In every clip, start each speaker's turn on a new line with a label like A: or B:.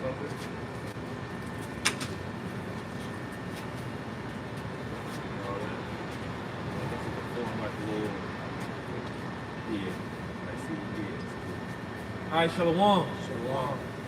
A: All right, Shalom.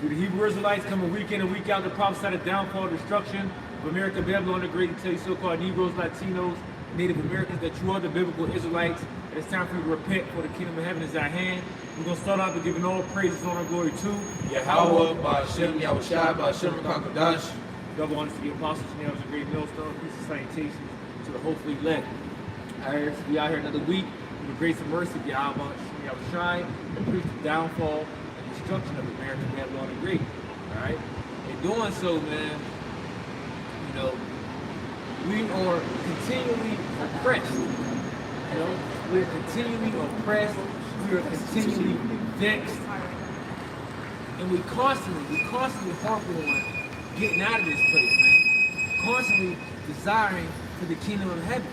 A: Do the Hebrew Israelites coming week in and week out to prophesy the downfall, destruction of America, Babylon the Great, and tell you so-called Negroes, Latinos, Native Americans that you are the biblical Israelites, and it's time for you to repent, for the kingdom of heaven is at hand. We're going to start off with giving all praises, honor, and glory to
B: Yahweh, Ba'ashem, Yahushua, Ba'ashem, Rakakadash.
A: double honors to the apostles, and was a great millstone, peace and salutations to the hopefully elect. All right, so we out here another week with the grace and mercy of Yahweh, Yahushua, and preach the downfall and destruction of America, Babylon the Great. All right, in doing so, man, you know, we are continually oppressed. You know, we are continually oppressed. We are continually vexed, and we constantly harp on getting out of this place, man. Constantly desiring for the kingdom of heaven,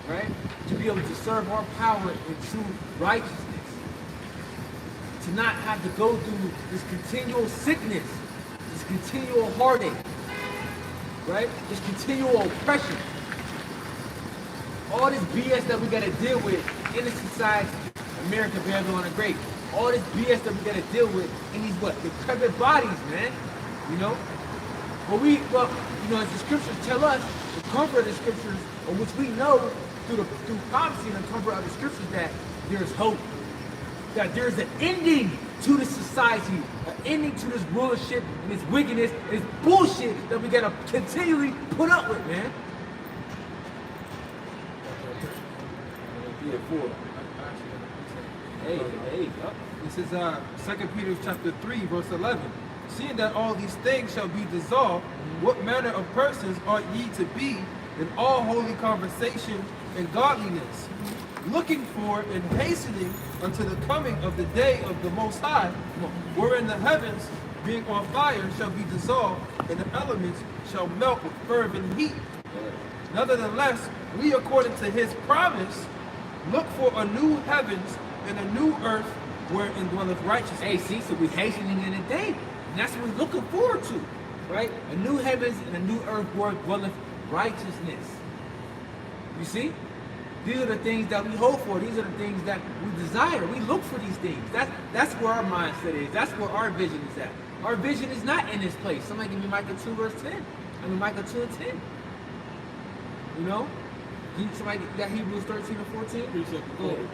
A: right? To be able to serve our power in true righteousness. To not have to go through this continual sickness, this continual heartache, right? This continual oppression. All this BS that we gotta deal with in the society, America, Babylon the Great. All this BS that we gotta deal with in these decrepit bodies, man. You know? Well, you know, as the scriptures tell us, the comfort of the scriptures, of which we know through prophecy and the comfort of the scriptures, that there is hope. That there is an ending to this society, an ending to this rulership and this wickedness, and this bullshit that we gotta continually put up with, man.
C: This is 2 Peter chapter 3, verse 11. Seeing that all these things shall be dissolved, what manner of persons ought ye to be in all holy conversation and godliness, looking for and hastening unto the coming of the day of the Most High, wherein the heavens, being on fire, shall be dissolved, and the elements shall melt with fervent heat. Nevertheless, we, according to his promise, look for a new heavens and a new earth wherein dwelleth righteousness.
A: Hey, see, so we're hastening in a day. And that's what we're looking forward to, right? A new heavens and a new earth where dwelleth righteousness. You see? These are the things that we hope for. These are the things that we desire. We look for these things. That's where our mindset is. That's where our vision is at. Our vision is not in this place. Somebody give me Micah 2 verse 10. I mean Micah 2 and 10. You know? Somebody got Hebrews 13 and 14?
D: Precept quoted.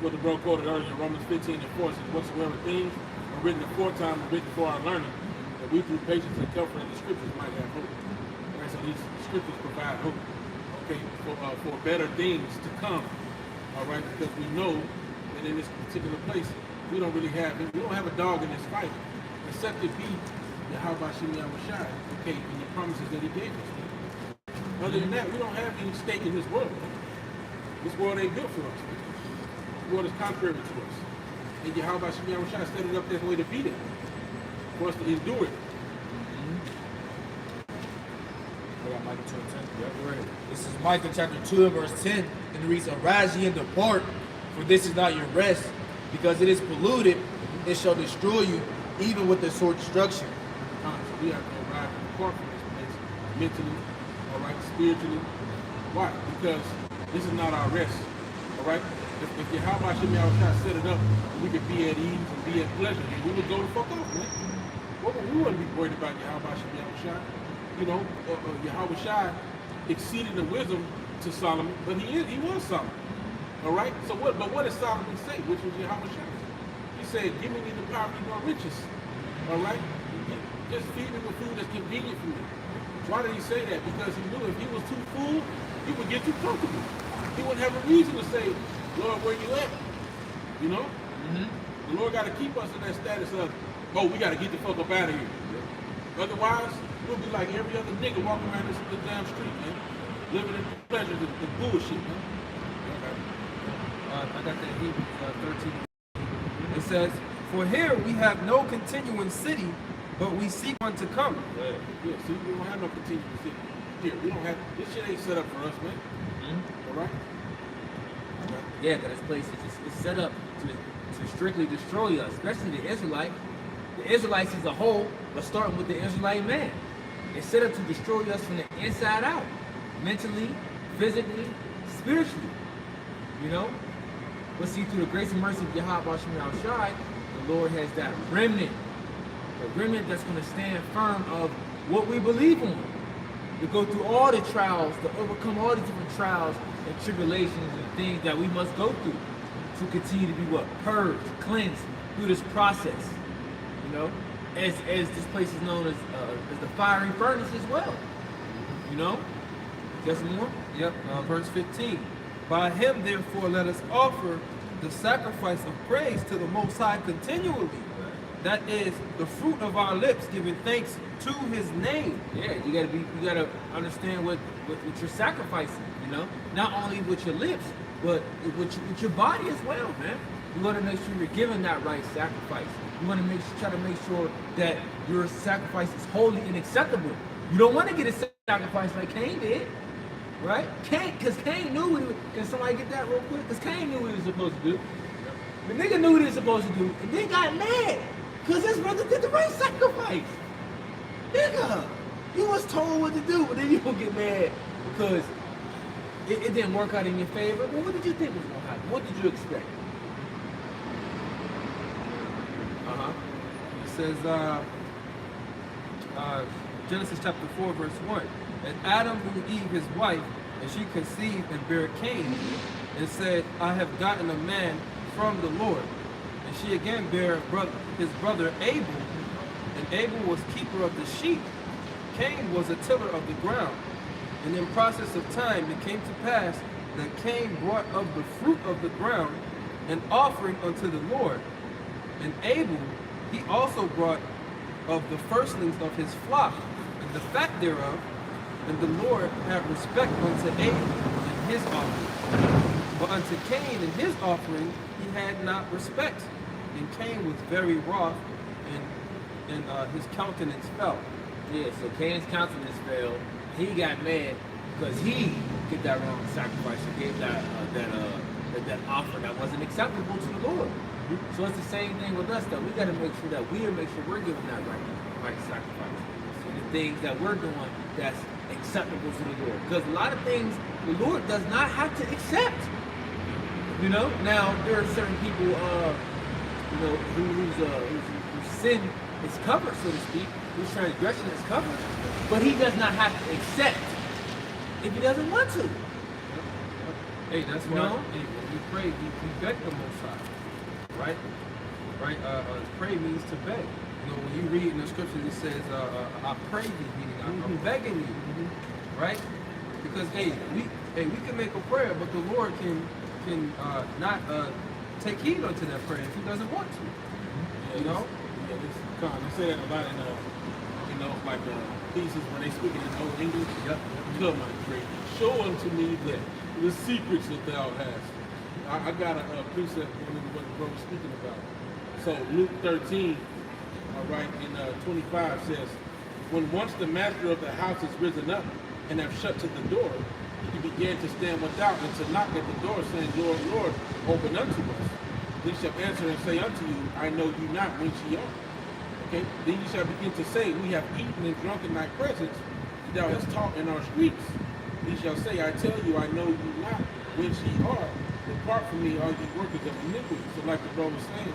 D: What the bro quoted earlier in Romans 15 and 4 says, whatsoever things are written aforetime are written for our learning, that we through patience and comfort in the scriptures might have hope. Right, so these scriptures provide hope. Okay, for better things to come. All right, because we know that in this particular place we don't have a dog in this fight, except it be Yahweh Shem Yahushua, okay, and the promises that he gave us. Other than that, we don't have any stake in this world. This world ain't built for us. The world is contrary to us. And Yahweh Shem Yahushua set it up this way to be there, for us to endure it.
B: I got Micah 2 and 10. Yep, right. This is Micah chapter 2 and verse 10. And it reads, arise ye and depart, for this is not your rest, because it is polluted, it shall destroy you, even with the sword destruction.
D: So we have to arise and depart from this place, mentally, all right, spiritually. Why? Because this is not our rest, all right? If Yahweh Shem Yahushua set it up, we could be at ease and be at pleasure, and we would go the fuck off, man. We wouldn't be worried about Yahweh Shem Yahushua. You know, Yahweh Shai exceeded in wisdom to Solomon, but he was Solomon. All right? So what did Solomon say, which was Yahweh Shai? He said, give me neither poverty nor riches. All right? Just feed me with food that's convenient for me. Why did he say that? Because he knew if he was too full, he would get too comfortable. He wouldn't have a reason to say, Lord, where you at? You know? The Lord got to keep us in that status of, oh, we got to get the fuck up out of here. Otherwise, we'll be like every other nigga walking around this damn street, man. Living in pleasures and bullshit, man.
C: I got that Hebrews 13. It says, for here we have no continuing city, but we seek one to come.
D: Yeah, see, we don't have no continuing city. Here, we don't have, this shit ain't set up for us, man. All right?
A: Yeah, because this place is set up to strictly destroy us, especially the Israelite. the Israelites as a whole, but starting with the Israelite man. It's set up to destroy us from the inside out, mentally, physically, spiritually. You know? But see, through the grace and mercy of Yahweh Shem Shai, the Lord has that remnant. The remnant that's going to stand firm of what we believe on. To go through all the trials, to overcome all the different trials and tribulations and things that we must go through to continue to be what? Purged, cleansed through this process. You know? As this place is known as the fiery furnace as well. You know? Got some more?
C: Yep, verse 15. By him, therefore, let us offer the sacrifice of praise to the Most High continually. That is the fruit of our lips, giving thanks to his name.
A: Yeah, you gotta understand what you're sacrificing, you know? Not only with your lips, but with your body as well, man. You wanna make sure you're giving that right sacrifice. You wanna try to make sure that your sacrifice is holy and acceptable. You don't wanna get a sacrifice like Cain did. Right? Because Cain knew what he was. Can somebody get that real quick? Because Cain knew what he was supposed to do. The nigga knew what he was supposed to do, and then got mad. Because his brother did the right sacrifice. Nigga, you was told what to do, but then you don't get mad because it didn't work out in your favor. Well, what did you think was going to happen? What did you expect?
C: It says, Genesis chapter 4, verse 1. And Adam knew Eve, his wife, and she conceived and bare Cain, and said, I have gotten a man from the Lord. And she again bare his brother Abel, and Abel was keeper of the sheep. Cain was a tiller of the ground. And in process of time it came to pass that Cain brought of the fruit of the ground an offering unto the Lord. And Abel, he also brought of the firstlings of his flock, and the fat thereof. And the Lord had respect unto Abel and his offering. But unto Cain and his offering he had not respect. And Cain was very wroth, and his countenance fell.
A: Yeah, so Cain's countenance fell. He got mad because he did that wrong sacrifice and gave that offer that wasn't acceptable to the Lord. So it's the same thing with us, though. We got to make sure that we're giving that right sacrifice. So the things that we're doing that's acceptable to the Lord. Because a lot of things the Lord does not have to accept. You know? Now, there are certain people, whose sin is covered, so to speak, whose transgression is covered, but he does not have to accept if he doesn't want to.
C: Hey, that's why when we pray, we beg the Most High. Right? Right? Pray means to beg. You know, when you read in the scriptures, it says, I pray thee, meaning I'm begging you. Right? Because, we can make a prayer, but the Lord can not take heed unto that prayer if he doesn't want to. You know?
D: Yeah, they say that a lot in, pieces when they speak in Old English.
C: Yep.
D: Come, my great. Show unto me the secrets that thou hast. I got a precept on what the brother was speaking about. So Luke 13, in 25 says, when once the master of the house is risen up and have shut to the door, he began to stand without and to knock at the door, saying, Lord, Lord, open unto us. He shall answer and say unto you, I know you not whence ye are. Okay? Then you shall begin to say, we have eaten and drunk in thy presence, thou hast taught in our streets. He shall say, I tell you, I know you not whence ye are. Depart from me, all ye workers of iniquity. So like the brother was saying,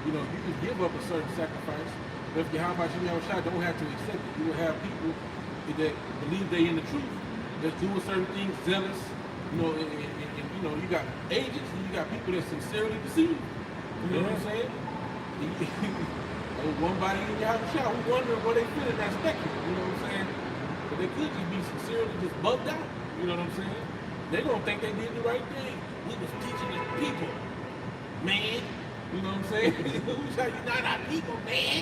D: you can give up a certain sacrifice, but if Yahweh Shai don't have to accept it, you will have people that believe they in the truth, that's doing certain things, zealous, and you got agents, and you got people that sincerely deceive. You know what I'm saying? One body in Yahweh Shai, we wondering where they fit in that spectrum, you know what I'm saying? But they could just be sincerely just bugged out, you know what I'm saying? They don't think they did the right thing. We was teaching the people, man. You know what I'm saying? We tell you not our people, man.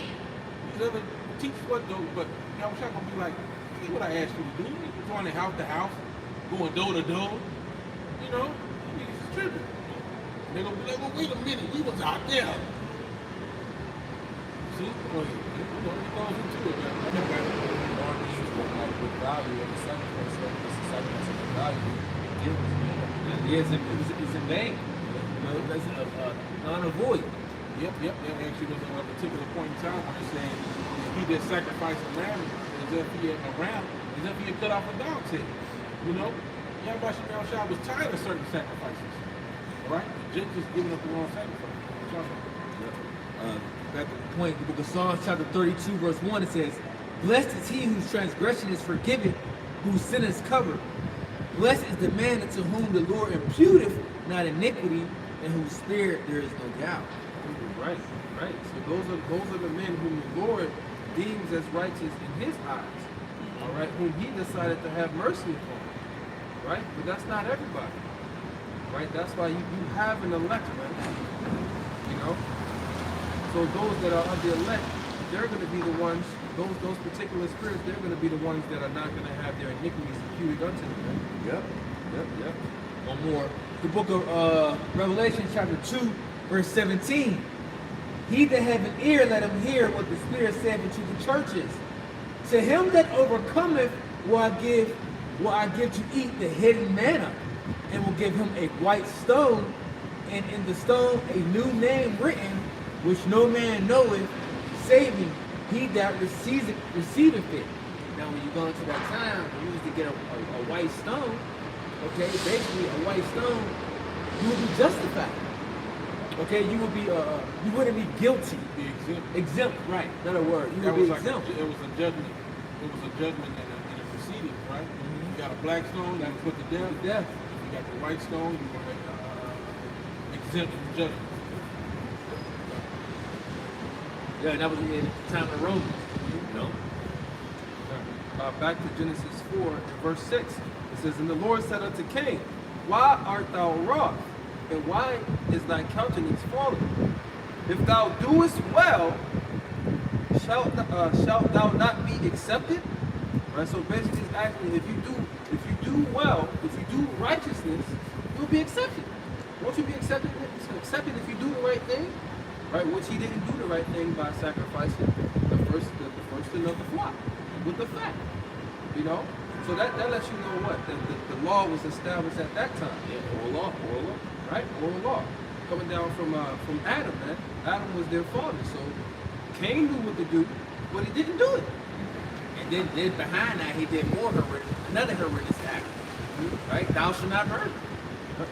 D: These other teachers what though, but y'all was gonna be like, hey, what I asked you to do? You going house to house, going door to door. You know, niggas is tripping. They're gonna be like, well, wait a minute, we was out there. See? Well, it goes into it, man.
B: With value of the sacrifice, so this is sacrifice of the value.
A: Yes, it's in vain. That's not a void.
D: Yep. There actually was a particular point in time where it said he that sacrificed a lamb as if he had cut off a dog's head. You know, Yahweh Shah was tired of certain sacrifices. All right, just giving up the wrong sacrifice.
A: Back to the point, the book of Psalms, chapter 32, verse 1, it says, "Blessed is he whose transgression is forgiven, whose sin is covered. Blessed is the man unto whom the Lord imputeth not iniquity, and whose spirit there is no guile."
C: Right. So those are the men whom the Lord deems as righteous in His eyes. All right, whom He decided to have mercy upon. Right, but that's not everybody. Right, that's why you have an elect, man. You know. So those that are of the elect, they're going to be the ones. Those particular spirits, they're going to be the ones that are not going to have their iniquities imputed unto them.
A: Yep. One more. The book of Revelation, chapter 2, verse 17. "He that hath an ear, let him hear what the Spirit saith unto the churches. To him that overcometh will I give to eat the hidden manna, and will give him a white stone, and in the stone a new name written, which no man knoweth, saving he that receiveth it." Now, when you go into that time, you used to get a white stone. Okay, basically a white stone, you would be justified. Okay, you would be you wouldn't be guilty.
D: Be exempt.
A: Exempt, right? Another word. You
D: That
A: would
D: was
A: be
D: like
A: exempt.
D: it was a judgment. It was a judgment and a proceeding, right? You got a black stone, you put to death.
A: Death.
D: You got the white stone, you were exempt from judgment.
A: Yeah, and that was in the time of Romans. No.
C: Back to Genesis 4, verse 6. It says, "And the Lord said unto Cain, Why art thou wroth? And why is thy countenance fallen? If thou doest well, shalt thou not be accepted?" Right. So basically, it's asking if you do well, if you do righteousness, you'll be accepted. Won't you be accepted? Accepted if you do the right thing, right? Which he didn't do the right thing by sacrificing the first of the flock with the fat. You know. So that lets you know what the law was established at that time.
A: Yeah, oral law.
C: Right? Oral law. Coming down from Adam, man. Adam was their father. So Cain knew what to do, but he didn't do it.
A: And then behind that, he did another horrendous act. Right? "Thou shalt not murder."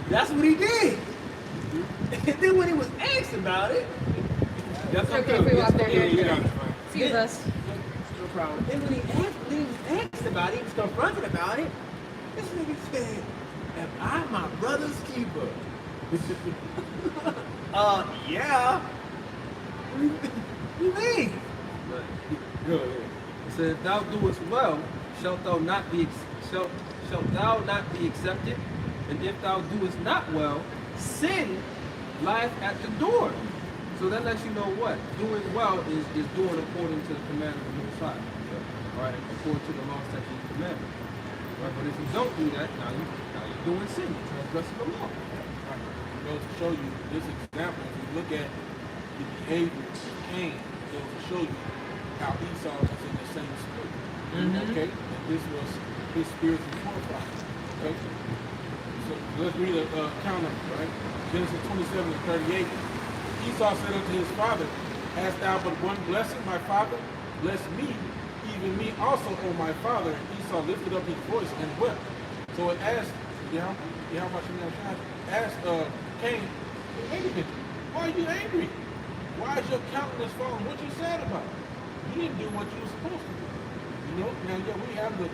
A: That's what he did. And then when he was asked about it,
E: It's okay for you out there. Excuse us.
A: no problem. Then when he was asked about it, he was confronted about it, this nigga said, "Am I my brother's keeper?" Yeah. What do you mean?
C: It said, "If thou doest well, shalt thou not be accepted? And if thou doest not well, sin lieth at the door." So that lets you know what doing well is doing according to the command of the Most High, right? According to the law, statutes, and commandments. Right? But if you don't do that, now you're doing sin, you're transgressing the law.
D: Right. It goes to show you this example. If you look at the behavior of Cain, it goes to show you how Esau was in the same spirit. Okay, and this was his spiritual forefather. Okay, so let's read a counter, right? Genesis 27:38. Esau said unto his father, "Hast thou but one blessing, my father? Bless me, even me also, O my father." And Esau lifted up his voice and wept. So it asked asked Cain, "Wait a minute, why are you angry? Why is your countenance fallen? What you sad about? You didn't do what you were supposed to do." You know, now yeah, we have the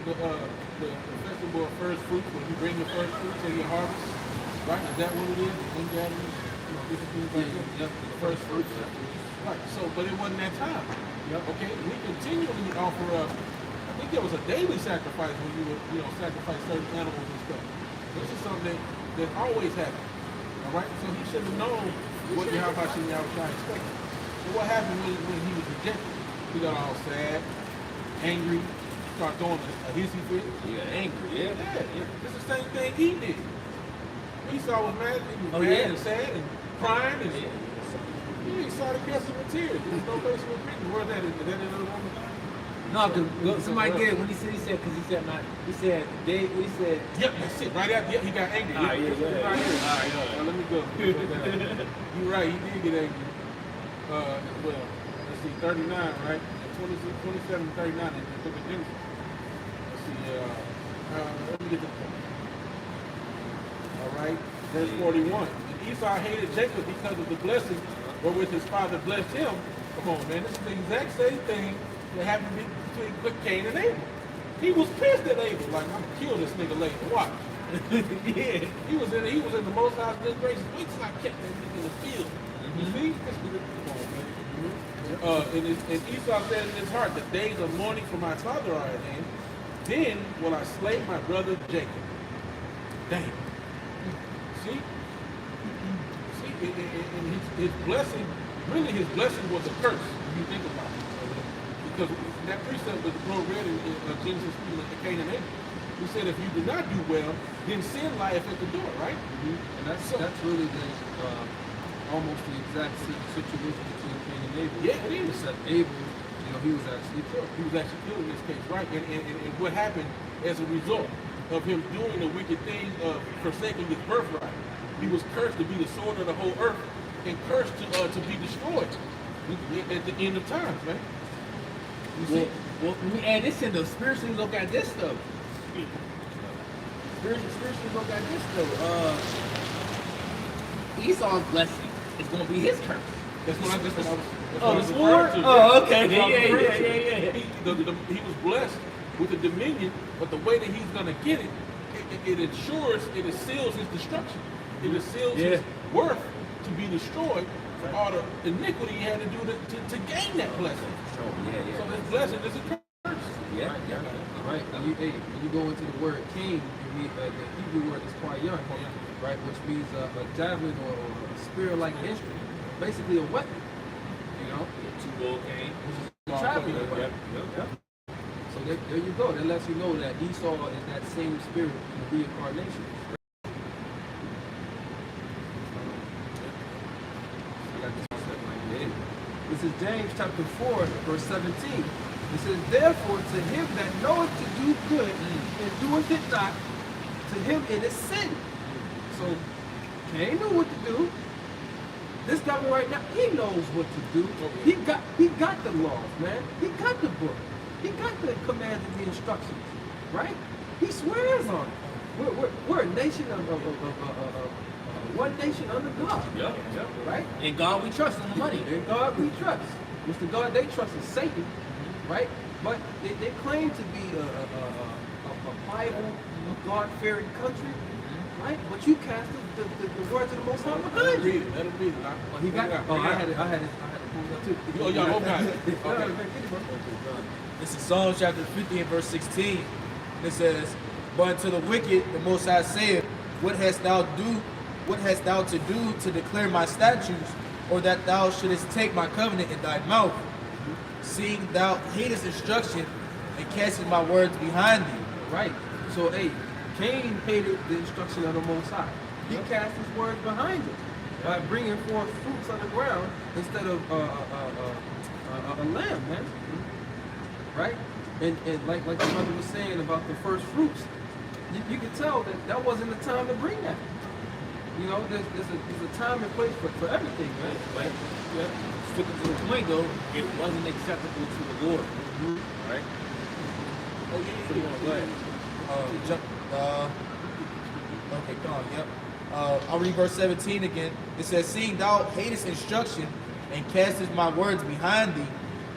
D: festival of first fruits when you bring your first fruits and your harvest, right? Is that what it is? Different things like that. The first fruits. Right. So, but it wasn't that time. Okay. We continually offer up. I think there was a daily sacrifice when you would, sacrifice certain animals and stuff. This is something that always happened. All right. So he should have known what Yahweh expected. So what happened when he was rejected? He got all sad, angry, started throwing a hissy fit.
A: He got angry, yeah.
D: It's the same thing he did. Esau was mad. He was mad and sad and crying and he started cursing with tears. There's no place for repentance. Where's that? Is that another woman?
A: No, because somebody did it when he said, yep,
D: that's it. Right after, he got angry.
A: All right, yeah.
D: Right here. All right, now let me go. You're right, he did get angry. well, let's see, 39, right? 27 and 39 in the book of Genesis. Let's see, let me get to the point. All right, verse 41. And Esau hated Jacob because of the blessing wherewith his father blessed him. Come on, man, this is the exact same thing that happened between Cain and Abel. He was pissed at Abel, like, I'm gonna kill this nigga later. Watch. Yeah, he was in the Most High's good graces. Wait till I kept that nigga in the field. You see? Come on, man. And Esau said in his heart, the days of mourning for my father are at hand. Then will I slay my brother Jacob. Damn. See? And his blessing, really his blessing was a curse, if you think about it. Because that precept was read in Genesis, Cain and Abel. He said if you do not do well, then sin lieth at the door, right?
C: And that's really almost the exact situation between Cain and Abel.
D: Yeah, it is.
C: Except Abel, he was actually killed.
D: He was actually killed in this case, right? And what happened as a result of him doing the wicked thing of forsaking his birthright? He was cursed to be the sword of the whole earth and cursed to be destroyed at the end of times, man.
A: Well, when we add this in, though, spiritually look at this, though. Spiritually look at this, though. Esau's blessing is going to be his curse.
D: That's what I was.
A: Oh, the sword? Oh, okay. Yeah.
D: He was blessed with the dominion, but the way that he's going to get it, it ensures, it seals his destruction. It seals his worth to be destroyed for all the iniquity he had to do to gain that blessing. So this blessing is a curse.
A: Yeah.
C: Right. When you go into the word Cain, the Hebrew word is quayan, right, which means a javelin or a spear-like instrument, basically a weapon.
A: Two-ball Cain.
C: The traveling weapon. Yep. So there you go. That lets you know that Esau is that same spirit in the reincarnation. This is James chapter 4, verse 17. It says, therefore, to him that knoweth to do good and doeth it not, to him it is sin. So, Cain knew what to do. This guy right now, he knows what to do. He got the laws, man. He got the book. He got the commands and the instructions, right? He swears on it. We're a nation of one nation under God.
A: Yep.
C: Right?
A: In God we trust, on the money.
C: In God we trust. Which the God they trust is Satan, right? But they claim to be a Bible, God-fearing country, right? But you cast the words of the Most High behind you.
D: Let him read it.
C: He got it. I had it pulled up too.
D: Oh, y'all okay.
C: Okay.
B: This is Psalm chapter 50 and verse 16. It says, but unto the wicked the Most High saith, what hast thou to do to declare my statutes, or that thou shouldest take my covenant in thy mouth, seeing thou hatest instruction and castest my words behind thee?
C: Right. So, Cain hated the instruction of the Most High. He cast his words behind him by bringing forth fruits on the ground instead of a lamb, man. Right? And like the brother was saying about the first fruits, you can tell that wasn't the time to bring that. There's a time and place for everything, man.
A: But sticking to the point, though, it wasn't acceptable to the Lord. Right? Go ahead.
B: Okay, come on, yep. I'll read verse 17 again. It says, seeing thou hatest instruction and castest my words behind thee,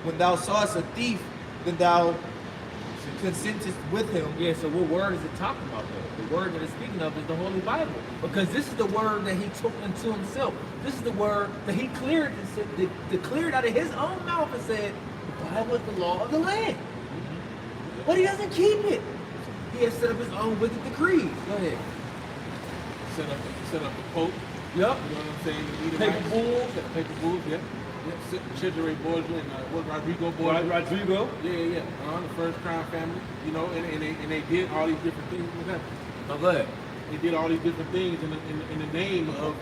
B: when thou sawest a thief, then thou consentest with him.
A: Yeah, so what word is it talking about, though? The word that it's speaking of is the Holy Bible. Because this is the word that he took unto himself. This is the word that he declared out of his own mouth and said, the Bible is the law of the land. But he doesn't keep it. He has set up his own wicked decrees. Go ahead.
D: Set up the Pope.
A: Yep.
D: You know what I'm saying?
A: Paper bulls.
D: Paper bulls, yeah. Cesare Borgia and Rodrigo Borgia.
A: Rodrigo.
D: Yeah. The first crown family. And they did all these different things.
A: Oh, go ahead.
D: They did all these different things in the name of,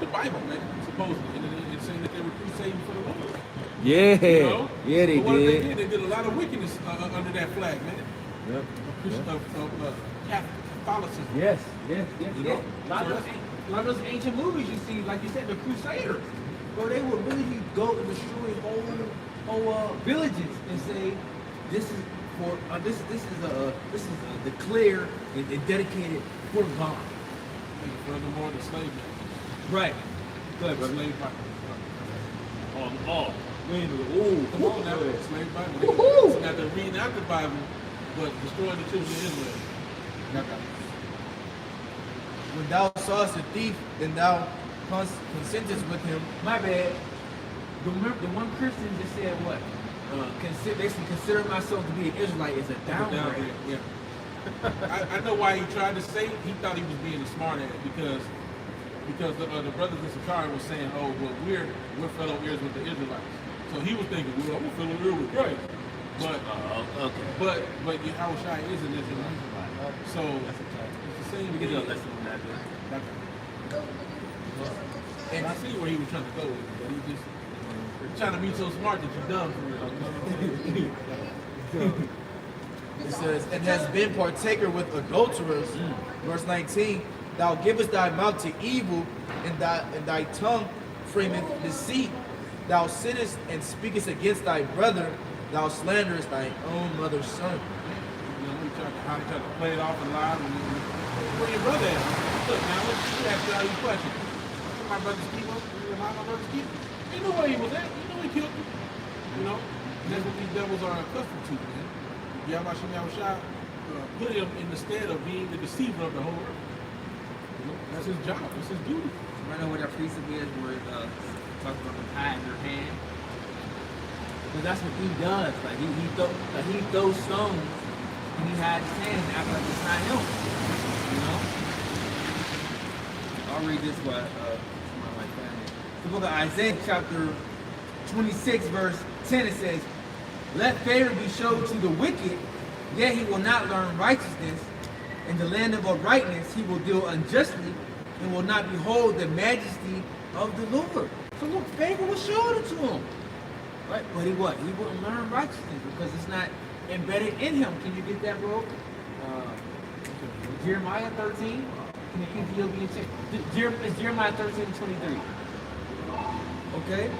D: the Bible, man, supposedly. And saying that they were crusading for the Lord.
A: Yeah. Yeah, they
D: what
A: did.
D: They did a lot of wickedness under that flag, man.
A: Yep.
D: Of Catholicism.
A: Yes. A lot of those ancient movies you see, like you said, the Crusaders. Bro, they would really go and destroy whole villages and say, this is for this is declared and dedicated for God.
D: And furthermore, the slave master.
A: Right. Go ahead,
D: The
A: brother.
D: slave Bible.
A: Come
D: Come on now, slave Bible.
A: Woohoo!
D: So now they're reading out the Bible, but destroying the children of Israel.
B: When thou sawest a thief, then thou consentest with him.
A: My bad. The one Christian just said what? Basically consider myself to be an Israelite is a downgrade.
D: Yeah. I know why he tried to say it. He thought he was being a smart ass because the brothers in Sakari was saying, oh, well, we're fellow heirs with the Israelites. So he was thinking, well, I'm a fellow heir with Christ. But
A: Okay.
D: but Yahushua is an Israelite. So it's the same
A: We get
D: thing.
A: a lesson on that.
D: And I see where he was trying to go with it, but he just trying to be so smart that you're dumb for real.
B: It says, and has been partaker with adulterers. Verse 19, thou givest thy mouth to evil, and thy tongue frameth deceit. Thou sittest and speakest against thy brother, thou slanderest thy own mother's son.
D: You know, he tried to play it off and lie. Where your brother at? Look, now, let's ask you all these questions. My brother's keeper? You know, my brother's keeper? You know where he was at. You know he killed him. You know? And that's what these devils are accustomed to, man. Yahushua put him in the stead of being the deceiver of the whole earth. You know? That's his job. That's his duty.
A: I know what that precept is where it talks about the pie in their hand. But that's what he does. Like he throws stones and he hides his hand and acts like it's not him. You know? I'll read this one. Somebody like that. The book of Isaiah, chapter 26, verse 10, it says, let favor be showed to the wicked, yet he will not learn righteousness. In the land of uprightness he will deal unjustly, and will not behold the majesty of the Lord. So look, favor was shown to him. Right? But he what? He wouldn't learn righteousness because it's not embedded in him. Can you get that, bro? Jeremiah 13. Can you Ethiopian check? It's Jeremiah 13:23. Okay?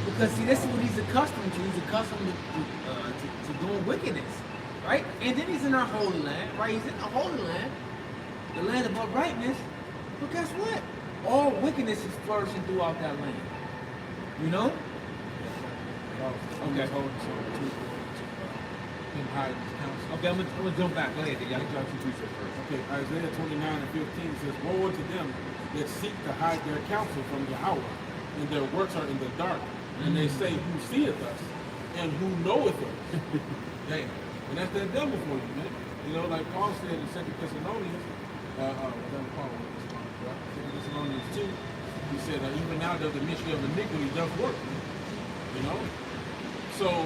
A: Because see, this is what he's accustomed to. He's accustomed to doing wickedness. Right? And then he's in our holy land. Right? He's in the holy land. The land of uprightness. But guess what? All wickedness is flourishing throughout that land. You know? Okay. Okay, I'm gonna jump back. Go ahead. Y'all jump to precept first.
D: Okay, Isaiah 29 and 15 says, woe unto them that seek to hide their counsel from Yahweh, and their works are in the dark. And they say, who seeth us, and who knoweth us? Damn. And that's that devil for you, man. You know, like Paul said in 2 Thessalonians, Paul 2 Thessalonians 2, he said, even now does the mystery of iniquity doth work. You know? So,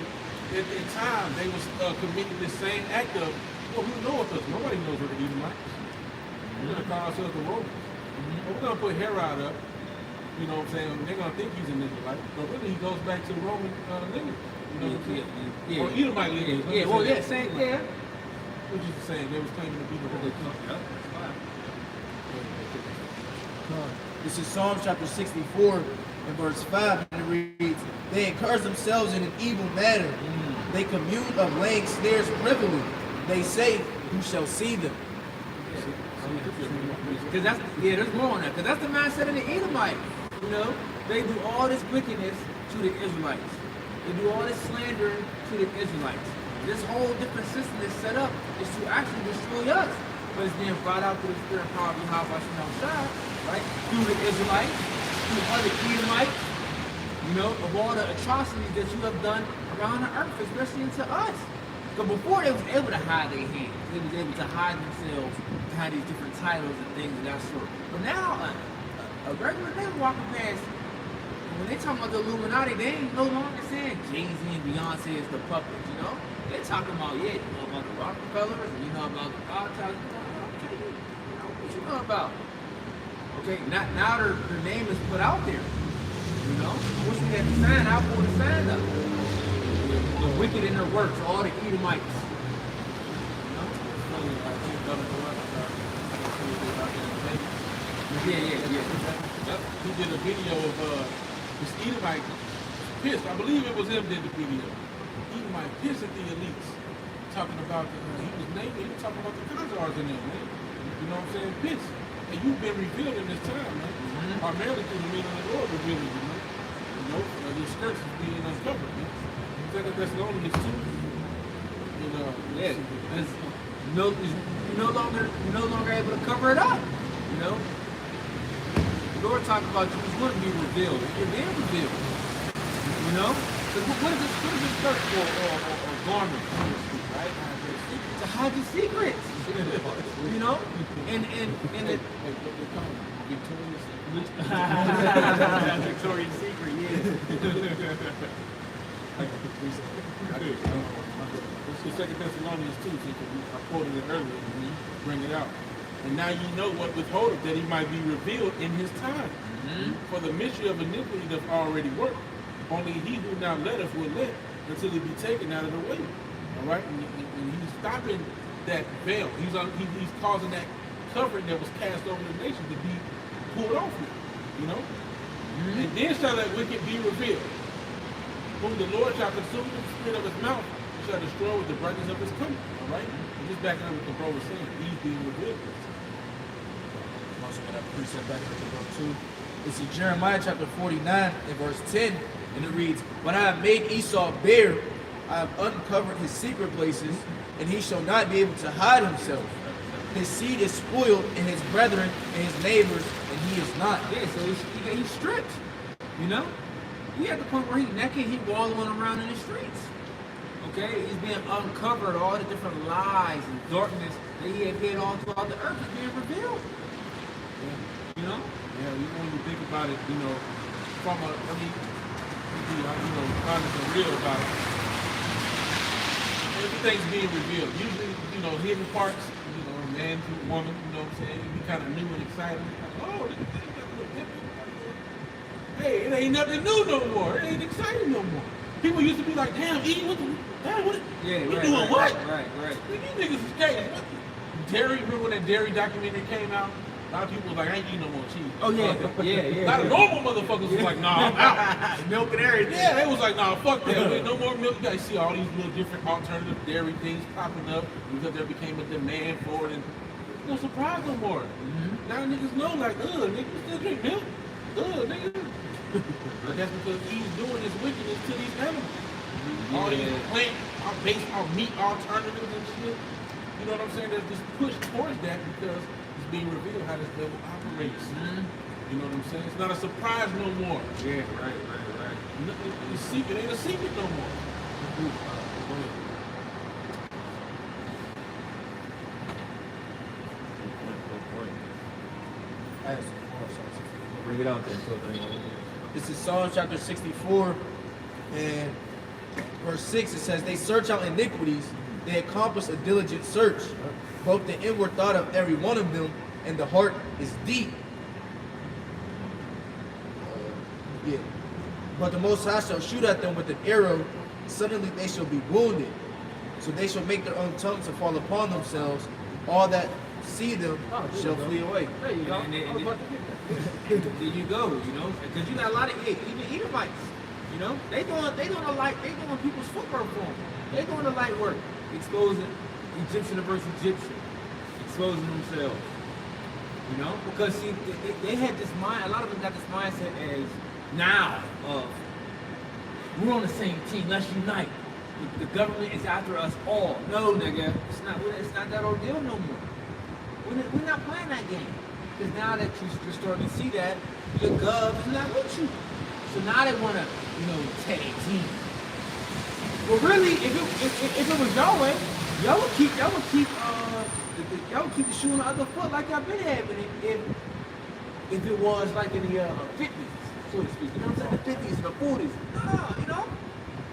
D: at the time, they was committing the same act of, well, who knoweth us? Nobody knows what the Edomites. We're going to call ourselves the Romans. We're going to put Herod up. You know what I'm saying? They're going to think he's an Israelite. But really, he goes back to the Roman lineage. You know what I'm saying? Or Edomite lineage.
A: Yeah, well, yeah, same, yeah.
D: What you saying? They was claiming to be the Roman.
B: This is Psalm chapter 64 and verse 5, and it reads, they encourage themselves in an evil manner. They commune of laying snares privily. They say, who shall see them?
A: Because that's, there's more on that. Because that's the mindset of the Edomite. You know, they do all this wickedness to the Israelites. They do all this slander to the Israelites. This whole different system is set up is to actually destroy us. But it's being brought out through the spirit and power of Yahweh, right? Through the Israelites, through other Edomites, you know, of all the atrocities that you have done around the earth, especially into us. Because before they was able to hide their hands, they was able to hide themselves behind these different titles and things of that sort. But now, a regular man walking past, when they talking about the Illuminati, they ain't no longer saying Jay-Z and Beyonce is the puppets, you know? They're talking about, yeah, you know about the Rockefellers, and you know about the Godchild, okay, you know, what you know about? Okay, now their name is put out there, you know? I wish we had the sign out for the sign up. The wicked in their works, all the Edomites. You know? Yeah.
D: Yep. He did a video of this Edomite pissed. I believe it was him did the video. Edomite pissed at the elites, talking about he was talking about the Khazars in them, man. You know what I'm saying? Pissed. And you've been revealed in this time, man. Primarily through the meaning of the Lord revealing you, man. You know, your skirts is being uncovered, man. Second Thessalonians 2. You know,
A: Yeah, it's no longer able to cover it up. You know, the Lord talking about you is going to be revealed. You're being revealed. You know, so what is this skirt for or garment, so to speak, right? To hide your secrets. You know, and it. Victoria's Secret, yeah.
D: It's 2 Thessalonians 2, I quoted it earlier, bring it out. And now you know what withholdeth, that he might be revealed in his time. For the mystery of iniquity doth already work. Only he who now letteth will let until he be taken out of the way. All right? And he's stopping that veil. He's causing that covering that was cast over the nation to be pulled off now. You know? And then shall that wicked be revealed, whom the Lord shall consume with the spirit of his mouth, and shall destroy with the brightness of his coming. All right? And just backing up what the bro was saying, he's being revealed.
B: I'm also going to precept back into book 2. It's in Jeremiah chapter 49 and verse 10, and it reads, "But I have made Esau bare, I have uncovered his secret places, and he shall not be able to hide himself. His seed is spoiled, and his brethren and his neighbors, and he is not."
A: Yeah, so he's stripped. You know, he at the point where he naked, he wallowing around in the streets. Okay, he's being uncovered. All the different lies and darkness that he had hid all throughout the earth is being revealed. You know?
D: Yeah, when you think about it, you know, from a, I mean, you know, honest and real about it. Everything's being revealed. Usually, you know, hidden parts, you know, man to woman, you know what I'm saying? It be kind of new and exciting. Like, oh, this thing got a little different. Hey, it ain't nothing new no more. It ain't exciting no more. People used to be like, damn, E, what?
A: Yeah,
D: you
A: right,
D: doing
A: right,
D: what?
A: Right.
D: These niggas is crazy. Dairy, remember when that dairy documentary came out? A lot of people was like, I ain't eating no more cheese.
A: Oh yeah.
D: A lot of normal motherfuckers was like, nah, I'm out.
A: Milk and everything.
D: Yeah, they was like, nah, fuck that. Wait, no more milk. You guys see all these little different alternative dairy things popping up because there became a demand for it, and no surprise no more. Now niggas know, like, niggas still drink milk. Niggas. But that's because he's doing this wickedness to these animals. All these plant, all meat alternatives and shit. You know what I'm saying? There's this push towards that because it's being revealed how this devil operates. You know what I'm saying? It's not a surprise no more.
A: Yeah, right.
D: It's secret. It ain't a secret no more. Go ahead.
A: Bring it out there.
B: This is Psalm chapter 64 and verse 6. It says, "They search out iniquities, they accomplish a diligent search. Both the inward thought of every one of them and the heart is deep." Yeah. "But the Most High shall shoot at them with an arrow, suddenly they shall be wounded. So they shall make their own tongues to fall upon themselves. All that see them shall flee away."
A: There you go. There you go. You know, because you got a lot of even Edomites. You know, they doing people's footwork for them. They doing the light work, exposing Egyptian versus Egyptian, exposing themselves. You know, because see, they had this mind. A lot of them got this mindset as now of we're on the same team. Let's unite. The government is after us all. No, nigga, it's not that ordeal no more. We're not playing that game. Because now that you're starting to see that, your gov is not with you. So now they want to, tag team. Well, really, if it was your way, y'all would keep the shoe on the other foot like y'all been having it if it was like in the 50s, so to speak. You know what I'm saying? The 50s and the 40s.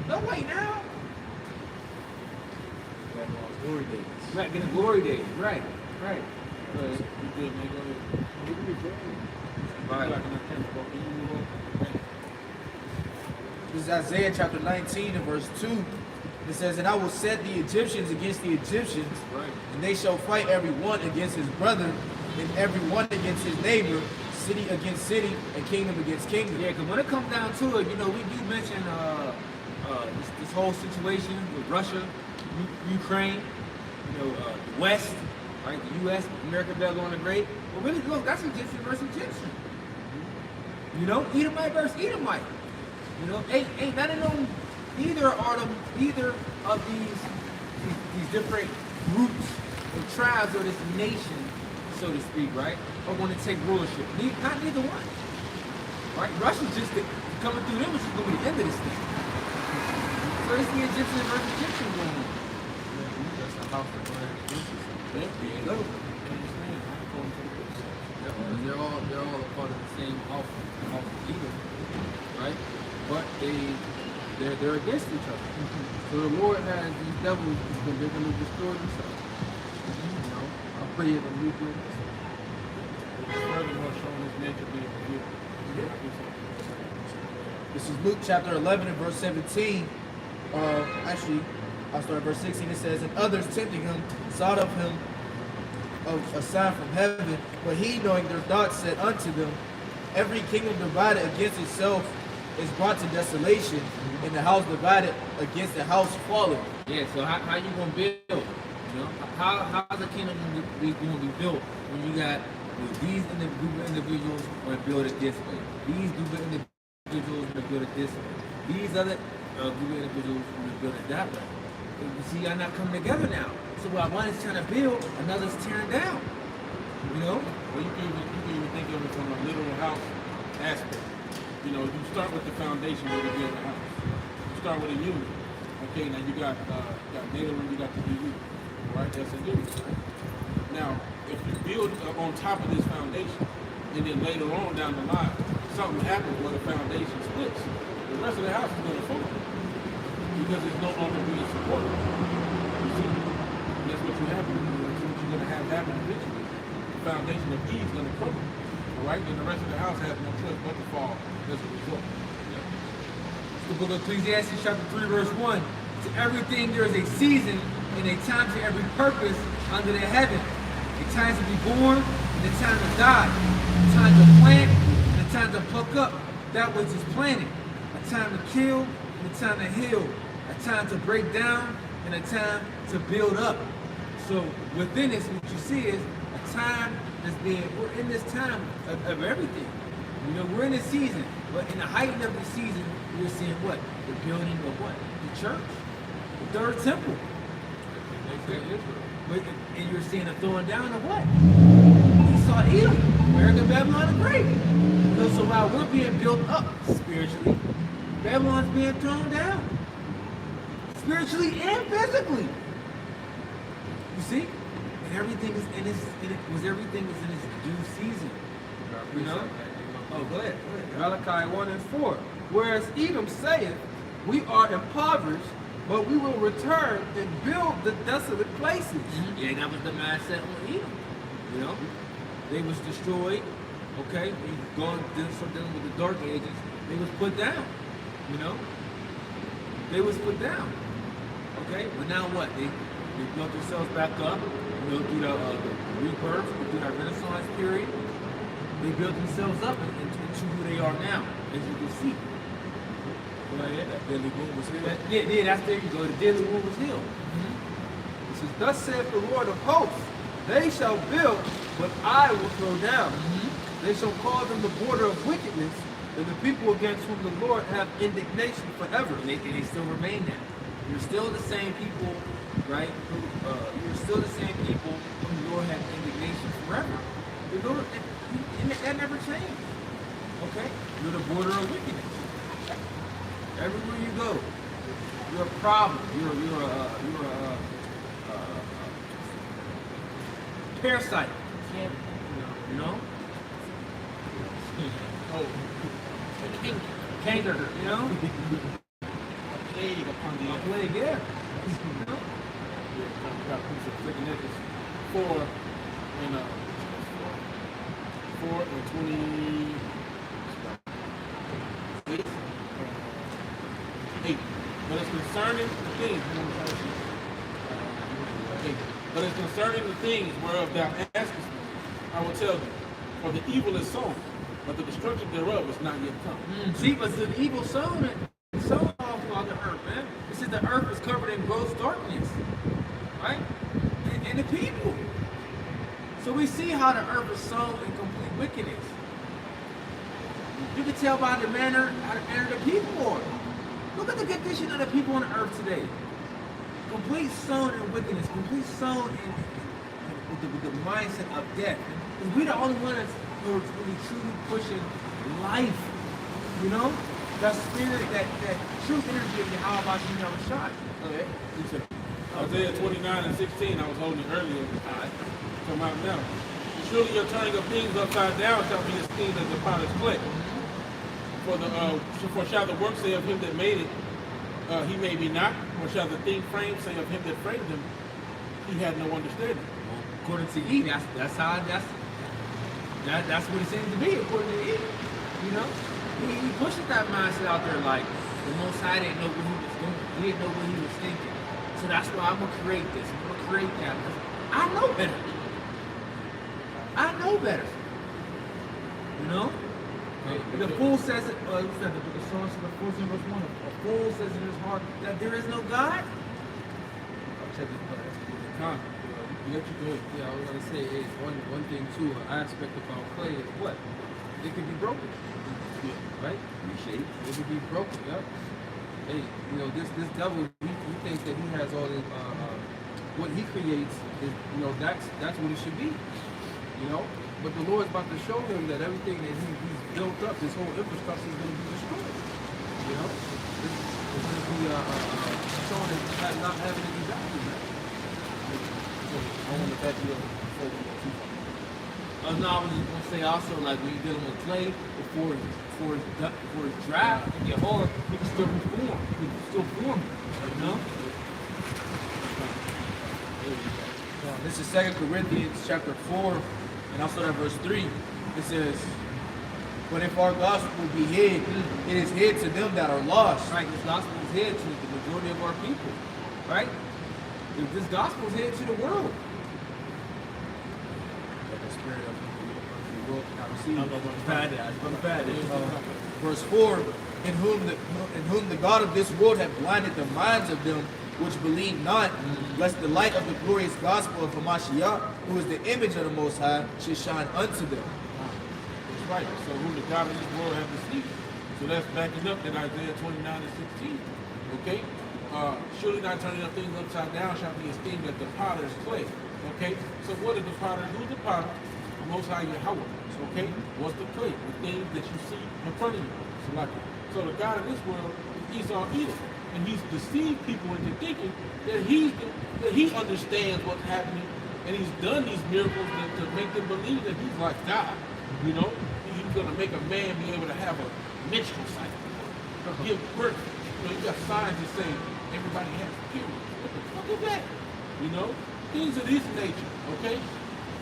A: No way now.
B: Glory days.
A: Right, getting glory days. Right.
D: You good, man? Go ahead.
A: Right.
B: This is Isaiah chapter 19 and verse 2. It says, "And I will set the Egyptians against the Egyptians, and they shall fight every one against his brother, and every one against his neighbor, city against city and kingdom against kingdom.
A: Yeah, because when it comes down to it, we do mention this whole situation with Russia, Ukraine, the West, right? The U.S., America, Babylon the Great. But really, look, that's Egyptian versus Egyptian. Edomite versus Edomite. Ain't none of them. Either of these different groups and tribes of this nation, so to speak, right, are going to take rulership. Not neither one. Right? Russia's just coming through them, which is going to be the end of this thing. So it's the Egyptian versus Egyptian going on.
C: That's a house of land.
A: There you go.
C: They're all a part of the same house of Edom, right? But they're against each other. So the Lord has these devils because they're going to destroy themselves. I pray that we do this.
D: Furthermore, showing his nature being revealed.
B: This is Luke chapter 11 and verse 17. Actually, I'll start at verse 16. It says, and others tempting him sought of him of a sign from heaven, but he, knowing their thoughts, said unto them, every kingdom divided against itself is brought to desolation, and the house divided against the house fallen.
A: Yeah, so how you going to build? How's a kingdom going to be built when you got these individuals want to build it this way, these group of individuals want to build it this way, these other group of individuals want to build it that way. You see, y'all not coming together now. So while one is trying to build, another's tearing down.
D: Well, you can even think of it from a literal house aspect. You start with the foundation where you build a house. You start with a unit. Okay, now you got native and you got the EU. Right? That's a unit. Right? Now, if you build on top of this foundation, and then later on down the line, something happens where the foundation splits, the rest of the house is going to fall because it's no longer being supported. You see? And that's what you have. That's what you're going to have happen eventually. The foundation of Eve is going to crumble. All right? And the rest of the house has no choice but to fall as a result.
A: The book of Ecclesiastes chapter 3 verse 1. To everything there is a season and a time to every purpose under the heaven. A time to be born and a time to die. A time to plant and a time to pluck up that which is planted. A time to kill and a time to heal. A time to break down and a time to build up. So within this, what you see is a time we're in this time of everything. We're in this season, but in the height of the season, we're seeing what? The building of what? The church. The third temple. And you're seeing a throwing down of what? Esau, Edom, America, Babylon the Great. So while we're being built up spiritually, Babylon's being thrown down. Spiritually and physically. You see? And everything is in its due season. Oh, go ahead.
C: Malachi 1 and 4. Whereas Edom saith, we are impoverished, but we will return and build the desolate places.
A: Yeah, that was the mindset on Edom. They was destroyed. Okay, going dealing with the dark ages. They was put down. They was put down. Okay, but now what? They built themselves back up. Through the rebirth, through that Renaissance period. They built themselves up into who they are now, as you can see.
B: Well, yeah, that deadly wound was healed.
A: Yeah, that's there you go. The deadly wound was healed.
C: It says, thus saith the Lord of hosts, they shall build, but I will throw down. They shall call them the border of wickedness, and the people against whom the Lord have indignation forever.
A: And they still remain that. You're still the same people, right? You're still the same people whom the Lord has indignation forever. The Lord, that never changed. Okay? You're the border of wickedness. Everywhere you go, you're a problem. You're a parasite. Canker,
D: Plague upon the earth.
A: Plague, yeah.
D: Got piece of freaking niggas. 4 and 8. But it's concerning the things. But it's concerning the things whereof thou askest me, I will tell thee. For the evil is sown, but the destruction thereof is not yet come.
A: See, but the evil sown all throughout the earth, man. It says the earth is covered in gross darkness, right? And the people. So we see how the earth is sown in complete wickedness. You can tell by the manner how the manner of the people are. Look at the condition of the people on the earth today. Complete sown in wickedness, complete sown with the mindset of death. And we the only ones who are really truly pushing life. You know? That spirit, that truth energy of Yahweh Hashem Yahushua. Okay.
D: Isaiah 29 and 16, I was holding earlier. Come out now. Surely your turning of things upside down shall be esteemed as the potter's clay. For shall the work say of him that made it, he made me not? Or shall the thing framed say of him that framed him, he had no understanding?
A: According to E, that's what it seems to be, according to E. You know? He pushes that mindset out there like the Most High didn't know what he was doing. He didn't know what he was thinking. So that's why I'm gonna create this. I'm gonna create that. I know better. I know better. You know? The fool says it, what's that, the book of Psalms, the 14 verse 1. A fool says in his heart that there is no God. I'll check it out.
C: Yeah, I was gonna say is one thing too, an aspect about clay is what? It can be broken. Right?
A: Reshaped.
C: It can be broken, yeah. Hey, you know, this devil, he thinks that he has all this what he creates is, you know, that's what it should be. You know? But the Lord's about to show him that everything that he's built up, this whole infrastructure is going to be destroyed. You know? It's going to be shown as not having any value, man.
D: I want to back you up before we go too far.
A: No, I was just going to say also, like when you're dealing with clay, before it's dry and get hard, you can still reform. You can still form it. You know?
B: This is 2 Corinthians chapter 4, and also at verse 3. It says, but if our gospel be hid, it is hid to them that are lost.
A: Right, this gospel is hid to the majority of our people. Right? This gospel is hid to the world.
B: The spirit of the world cannot receive. Verse 4, in whom the God of this world hath blinded the minds of them which believe not, lest the light of the glorious gospel of Hamashiach, who is the image of the Most High, should shine unto them.
D: That's right. So who the God of this world has deceived. So that's backing up that Isaiah 29 and 16. Okay? Surely not turning up things upside down shall be esteemed as the potter's clay. Okay? So what is the potter? Who's the potter? The Most High Yahweh. Okay? What's the clay? The things that you see in front of you. So the God of this world is Esau Edom. And he's deceived people into thinking that he understands what's happening, and he's done these miracles to make them believe that he's like God. You know, he's going to make a man be able to have a menstrual cycle, give birth. You know, you got signs that say everybody has periods. What the fuck is that? You know, things of this nature. Okay,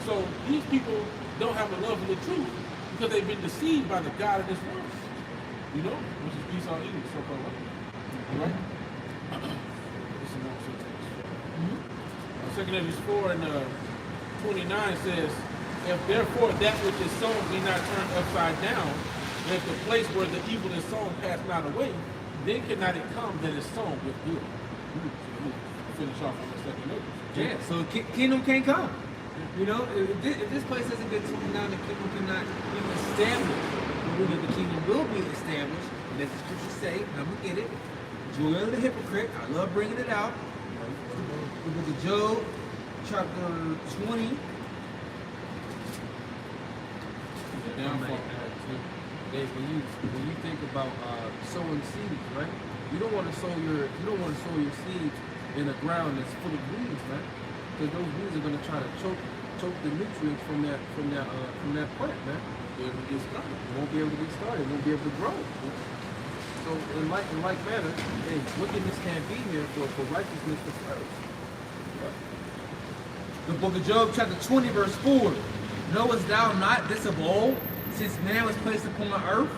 D: so these people don't have a love for the truth because they've been deceived by the God of this world. You know, which is Esau Edom, so-called. All right? This is more Second Corinthians 4 and 29 says, if therefore that which is sown be not turned upside down, and if the place where the evil is sown pass not away, then cannot it come that is sown with good. Finish off on the second note.
A: Yeah, so kingdom can't come. You know, if this place doesn't get torn down, the kingdom cannot even establish. The kingdom will be established. And as the scriptures say, and I'm going to get it, Joel of the hypocrite, I love bringing it out. The book of Job, chapter 20.
C: Dave, when you think about sowing seeds, right? You don't want to sow your seeds in a ground that's full of weeds, man. Because those weeds are going to try to choke the nutrients from that plant, man. It won't be able to get started. It won't be able to grow. So in like manner, hey, wickedness can't be here for righteousness to flourish.
A: The book of Job, chapter 20, verse 4. Knowest thou not this of old, since man was placed upon the earth,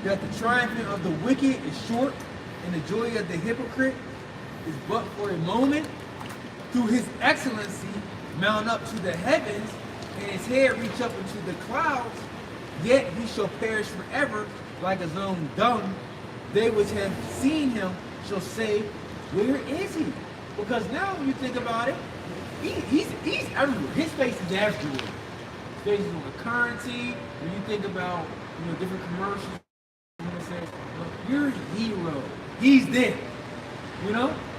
A: that the triumphing of the wicked is short, and the joy of the hypocrite is but for a moment? Through his excellency mount up to the heavens, and his hair reach up into the clouds,
C: Yet he shall perish forever like his own dung. They which have seen him shall say, where is he? Because now when you think about it, he's everywhere. His face is everywhere. His face is on the currency. When you think about different commercials, says, you're a hero. He's there.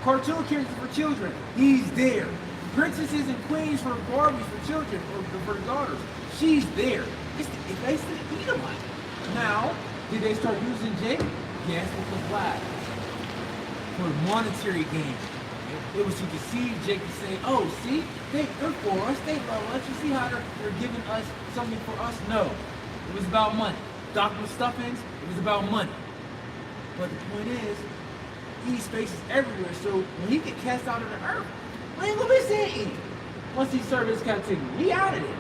C: Cartoon characters for children. He's there. Princesses and queens for Barbies for children or for the daughters. She's there. It's basically Edomite. Now, did they start using Jake? Yes, because why? For monetary gain. It was to deceive Jake to say, oh, see, they're for us, they love us. You see how they're giving us something for us? No. It was about money. Dr. Stuffings, it was about money. But the point is, he's faces everywhere, so when he get cast out of the earth, we ain't gonna be seeing him. Once he served his captivity, he out of there.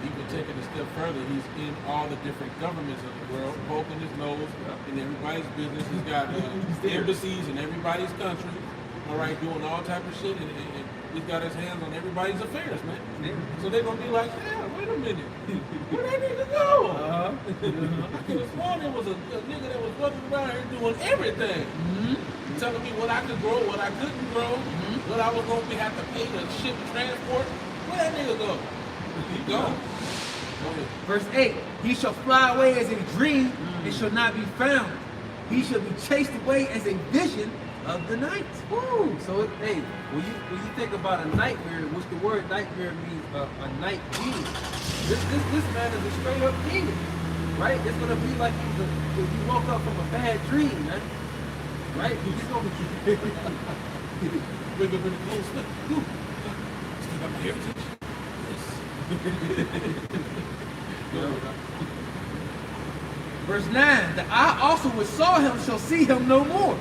D: Even taking a step further, he's in all the different governments of the world, poking his nose in everybody's business. He's got embassies in everybody's country, all right, doing all type of shit, and he's got his hands on everybody's affairs, man. So they're gonna be like, yeah, wait a minute, where that nigga go? I could have sworn there was a nigga that was running around here doing everything, telling me what I could grow, what I couldn't grow, what I was gonna have to pay to ship transport. Where that nigga go? He gone.
C: Verse 8, he shall fly away as a dream and shall not be found. He shall be chased away as a vision of the night.
E: Woo!
C: So, when you think about a nightmare, which the word nightmare means a night demon. This man is a straight up demon, right? It's gonna be like if you woke up from a bad dream, man. Right? He's gonna be.
D: Wake up in the cold sweat. Still got my heritage.
C: Verse 9, the eye also which saw him shall see him no more,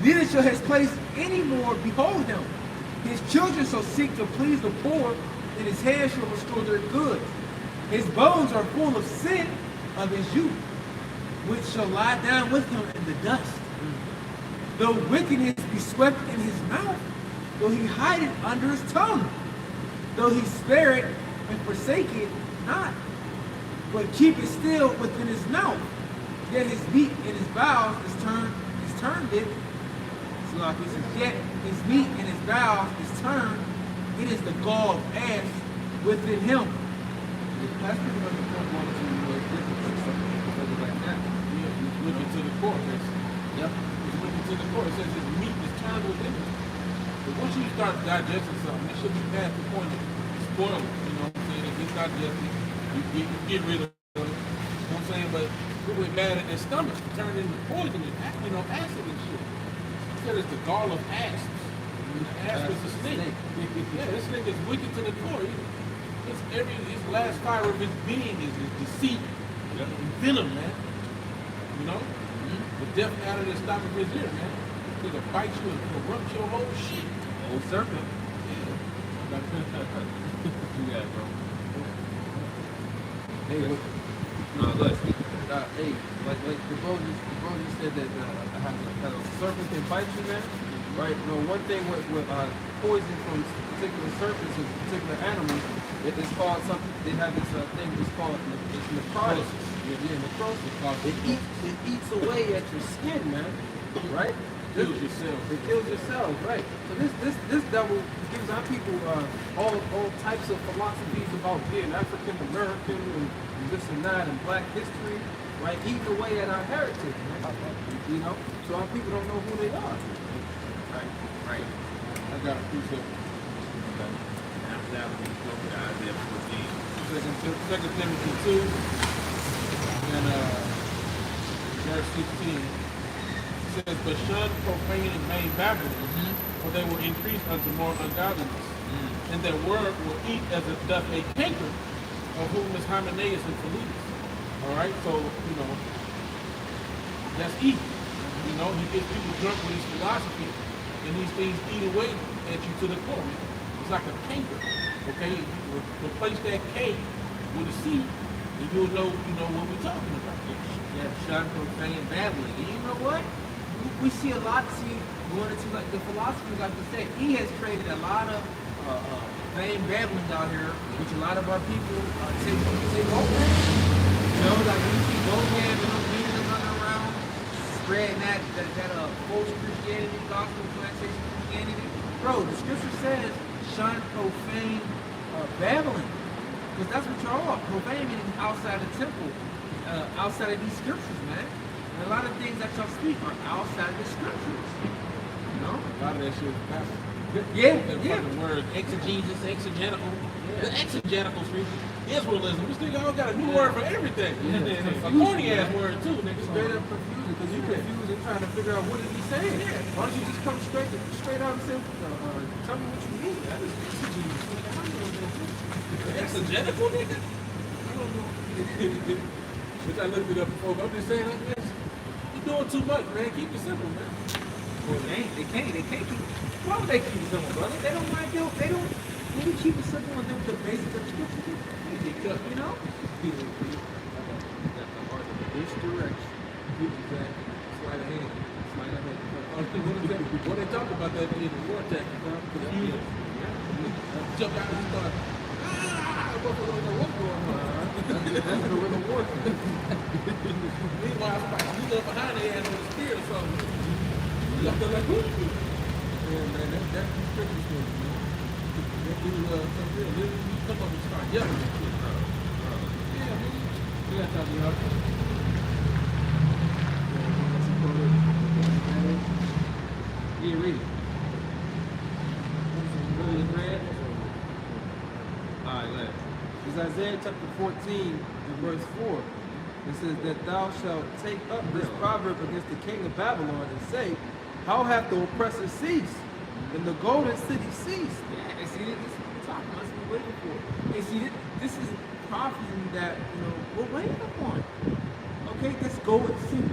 C: neither shall his place any more behold him. His children shall seek to please the poor, and his hands shall restore their goods. His bones are full of sin of his youth, which shall lie down with him in the dust. Though wickedness be swept in his mouth, though he hide it under his tongue, though he spare it and forsake it not, but keep it still within his mouth. Yet his meat and his bowels is turned it. So like he says, yet his meat and his bowels is turned. It is the gall of ash within him. That's pretty much the point one or two something like that.
D: Yeah, he's looking to the core.
C: Yep.
D: He's looking to the core. It says his meat is turned within him. But once you start digesting something, it should be past the point of spoiling. You know what I'm saying? It gets digested. You get rid of it. You know what I'm saying? But it went bad in his stomach. It turned into poison and acid and shit. He said it's the gall of asps. And the asp is a snake. Yeah, this snake is wicked to the core. His last fiber of his being is deceit and venom, man. You know? The death out of the stop of his ear, man. He'll bite you and corrupt your whole shit.
C: Old serpent.
D: Yeah.
C: You got it, bro. Hey,
A: let's
C: hey, like the bro just said that how a serpent can bite you, man. Right? No, one thing with poison from particular serpents and particular animals, it's called something. They have this thing. It's called necrosis. Yeah, necrosis. It eats away at your skin, man. Right?
D: Kills yourself.
C: It kills yourself, right? So this devil gives our people all types of philosophies about being African American and this and that and Black history, right? Eating away at our heritage, man. You know, so our people don't know who they are.
A: Right.
D: I got a precept.
A: After that, we go to Isaiah 14.
D: 2 Timothy 2 and verse 16. It says, but shun profane and vain babblings, for they will increase unto more ungodliness. And their word will eat as it doth a canker, of whom is Hymenaeus and Philetus. Alright, so, that's evil. He gets people drunk with his philosophy, and these things eat away at you to the core. It's like a canker. Okay? You replace that K with a C, and you'll know, what we're talking about.
C: Yeah, shun profane babbling. And you know what? We see a lot. Going into like the philosophy, like you said, he has created a lot of vain babbling out here, which a lot of our people take over.
A: No, like when you see Mohan and those demons running around, spreading that false Christianity, gospel plantation Christianity. Bro, the scripture says, shun profane babbling. Because that's what y'all are. Profane meaning outside the temple, outside of these scriptures, man. And a lot of things that y'all speak are outside of the scriptures. You know?
D: A lot of that shit is bastard.
A: Yeah,
D: Them
A: yeah.
D: fucking words, exegesis, exegetical. The exegetical scripture. Israelism. This nigga all got a new word for everything. And then a corny ass word too, nigga.
C: Straight up confusing because you're confused and trying to figure out what is he saying. Why don't you just come straight out and say, tell me what you mean? That is exegesis. How do you know this?
D: Exegetical, nigga? I don't know. Which I looked it up before, but I'm just saying, you're doing too much, man. Keep it simple, man.
A: Well, they can't keep it. Why would they keep it simple, brother? They don't mind guilt. They don't really keep it simple and do the basics of the scripture. You know?
C: Which direction?
D: Sleight of hand. What they talk about that in the vortex, confusion. Jump out and start. I don't know what's going on.
C: That's the rhythm of warfare.
D: Meanwhile, you go behind their ass with a spear or something. You got to like, whoop.
C: Yeah, man, that's the scripture story, man.
D: That dude, come up and start yelling at you. Yeah, man.
C: You got to be out. Yeah, read it. Really read? Alright, let. It's Isaiah chapter 14 and verse 4. It says that thou shalt take up this proverb against the king of Babylon and say, how hath the oppressor ceased? And the golden city ceased.
A: Yeah, and see, this is what we're talking about. That's what we're waiting for. And see, this is prophecy that, we're waiting upon. Okay, let's go and see.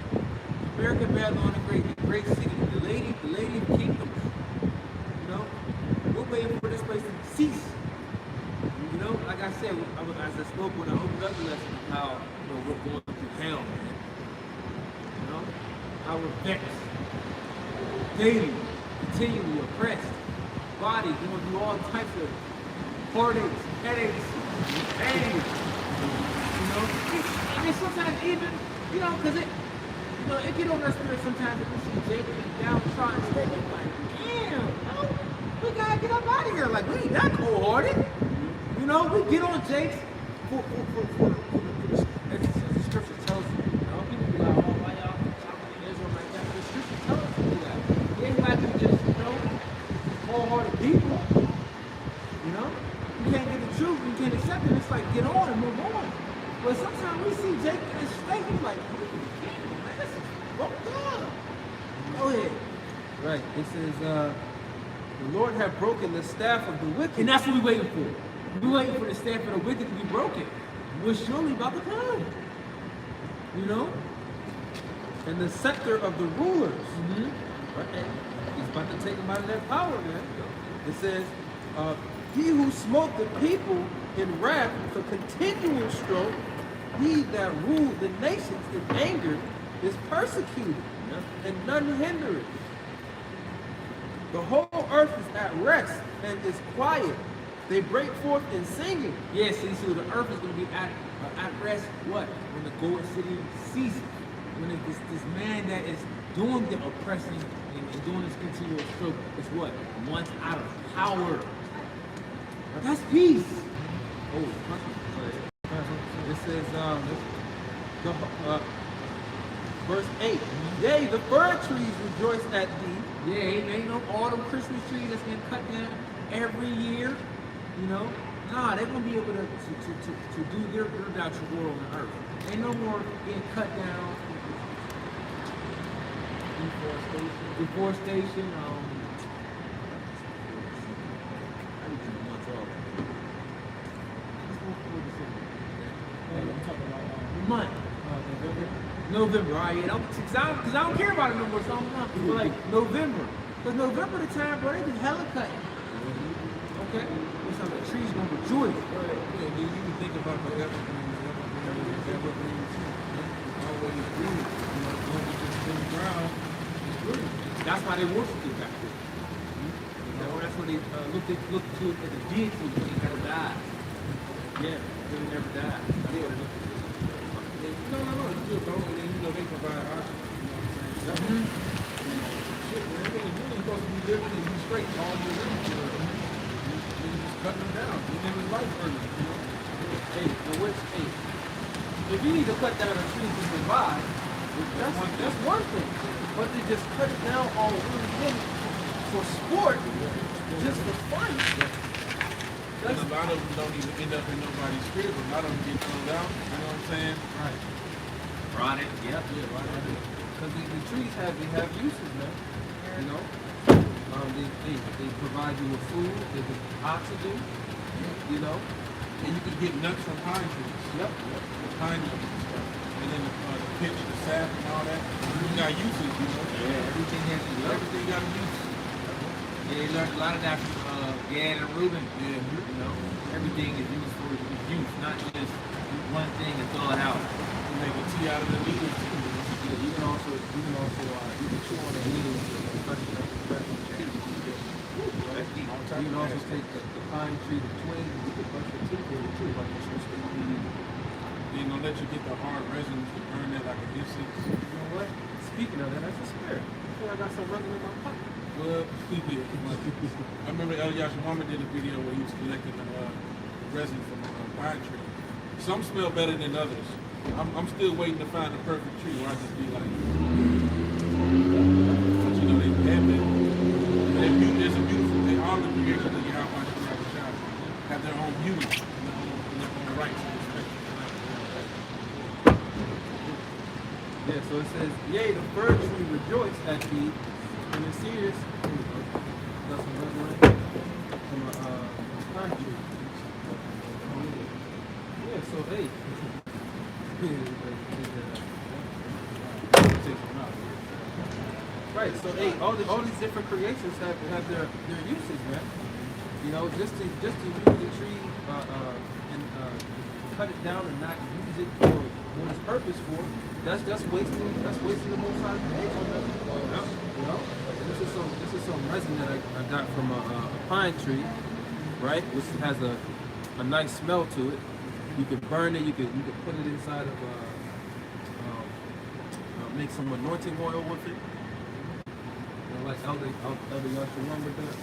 A: American Babylon the great city, the lady of kingdoms. We're waiting for this place to cease. Like I said, as I spoke when I opened up the lesson, how we're going through hell, man. How we're vexed, daily, continually oppressed, body going through all types of heartaches, headaches, pain. And then sometimes even, because it get on our spirit sometimes if we see Jacob downtrodden state, like, damn, we gotta get up out of here. Like, we ain't that cold-hearted. We get on Jake's for as the scripture tells you. People be like, oh, why y'all chopping in Israel like that? The scripture tells us to do that. We ain't like to just, cold-hearted people. You can't get the truth, you can't accept it. It's like, get on and move on. But sometimes we see Jake in his state, he's like, man, this is fucked up. Go ahead.
C: Right. It says, the Lord hath broken the staff of the wicked.
A: And that's what we're waiting for. We're waiting for the staff of the wicked to be broken. We're surely about to come.
C: And the scepter of the rulers. Right? He's about to take them out of their power, man. It says, he who smote the people in wrath for continual stroke, he that ruled the nations in anger is persecuted, and none hindereth. The whole earth is at rest and is quiet. They break forth in singing.
A: Yes, see, so the earth is going to be at rest, what? When the golden city ceases. When this man that is doing the oppressing and doing this continual stroke is what? Once out of power. That's peace.
C: It says, verse 8. Yea, the fir trees rejoice at thee.
A: Yeah, ain't no autumn Christmas tree that's been cut down every year. Nah, they're gonna be able to do their natural world on earth. Ain't no more being cut down. Deforestation. I need to do one job. Month. November. All right, yeah, because I don't care about it no more. So I'm like November. Because November the time, bro, they do hella cutting. Okay? It's like the trees gonna rejoice.
D: Yeah, do you think about the evergreens always green? When you just in the ground, it's green.
A: That's why they worship it back then. That's when they looked to it as a deity when he never died. Yeah, he never died. That's why they looked at it.
D: No, it's good, bro. And then, they provide options. You know what I'm saying? Shit, man, everything is really supposed to be living and be straight all year round. You just cutting them down. You live his life early,
C: Hey, if you need to cut down a tree to survive, that's one thing. But to just cut it down all willy-nilly for sport, just for fun.
D: And a lot of them don't even end up in nobody's crib. A lot of them get thrown out. You know what I'm saying?
C: Right.
A: Rotted, yeah.
D: Yeah, right.
C: Because the trees have uses, man. You know, they provide you with food, they give oxygen. You know,
D: And you can get nuts from pine trees.
C: yep.
D: The pine nuts and stuff. And then the pitch, the sap, and all that. You got uses,
A: Yeah, everything has to be
D: Everything got a use.
A: Yeah, they learned a lot of that from Gad and Reuben.
D: Yeah.
A: You know, everything is used for its use, not just one thing and throw it out.
D: You make a tea out of the needles.
C: Yeah, you can also you can chew on the needles and cut it up and cut it.
A: That's deep.
C: You can also take the pine tree, the twig, and you can brush your teeth with it too, like you're supposed to.
D: They ain't gonna let you get the hard resin to burn that like a incense.
C: You know what? Speaking of that, that's a spirit. I feel like I got some resin in my pocket.
D: Well, he did. I remember Eliash's mama did a video where he was collecting the resin from a pine tree. Some smell better than others. I'm still waiting to find the perfect tree where I just be like, but you know, they have it. There's a beautiful, they all the creations of Yahweh have their own beauty and their own rights and respect.
C: Yeah, so it says, yea, the fir tree rejoice at thee, and the cedars, that's some resin from a pine tree. Yeah, so hey. Right, so hey, all these different creations have their uses, man. You know, just to use the tree and cut it down and not use it for what it's purpose for, that's wasting the most High's creation. You know, this is some resin that I got from a pine tree, right? Which has a nice smell to it. You can burn it. You can put it inside of make some anointing oil with it. You know, like Elder Yasha Lumber does.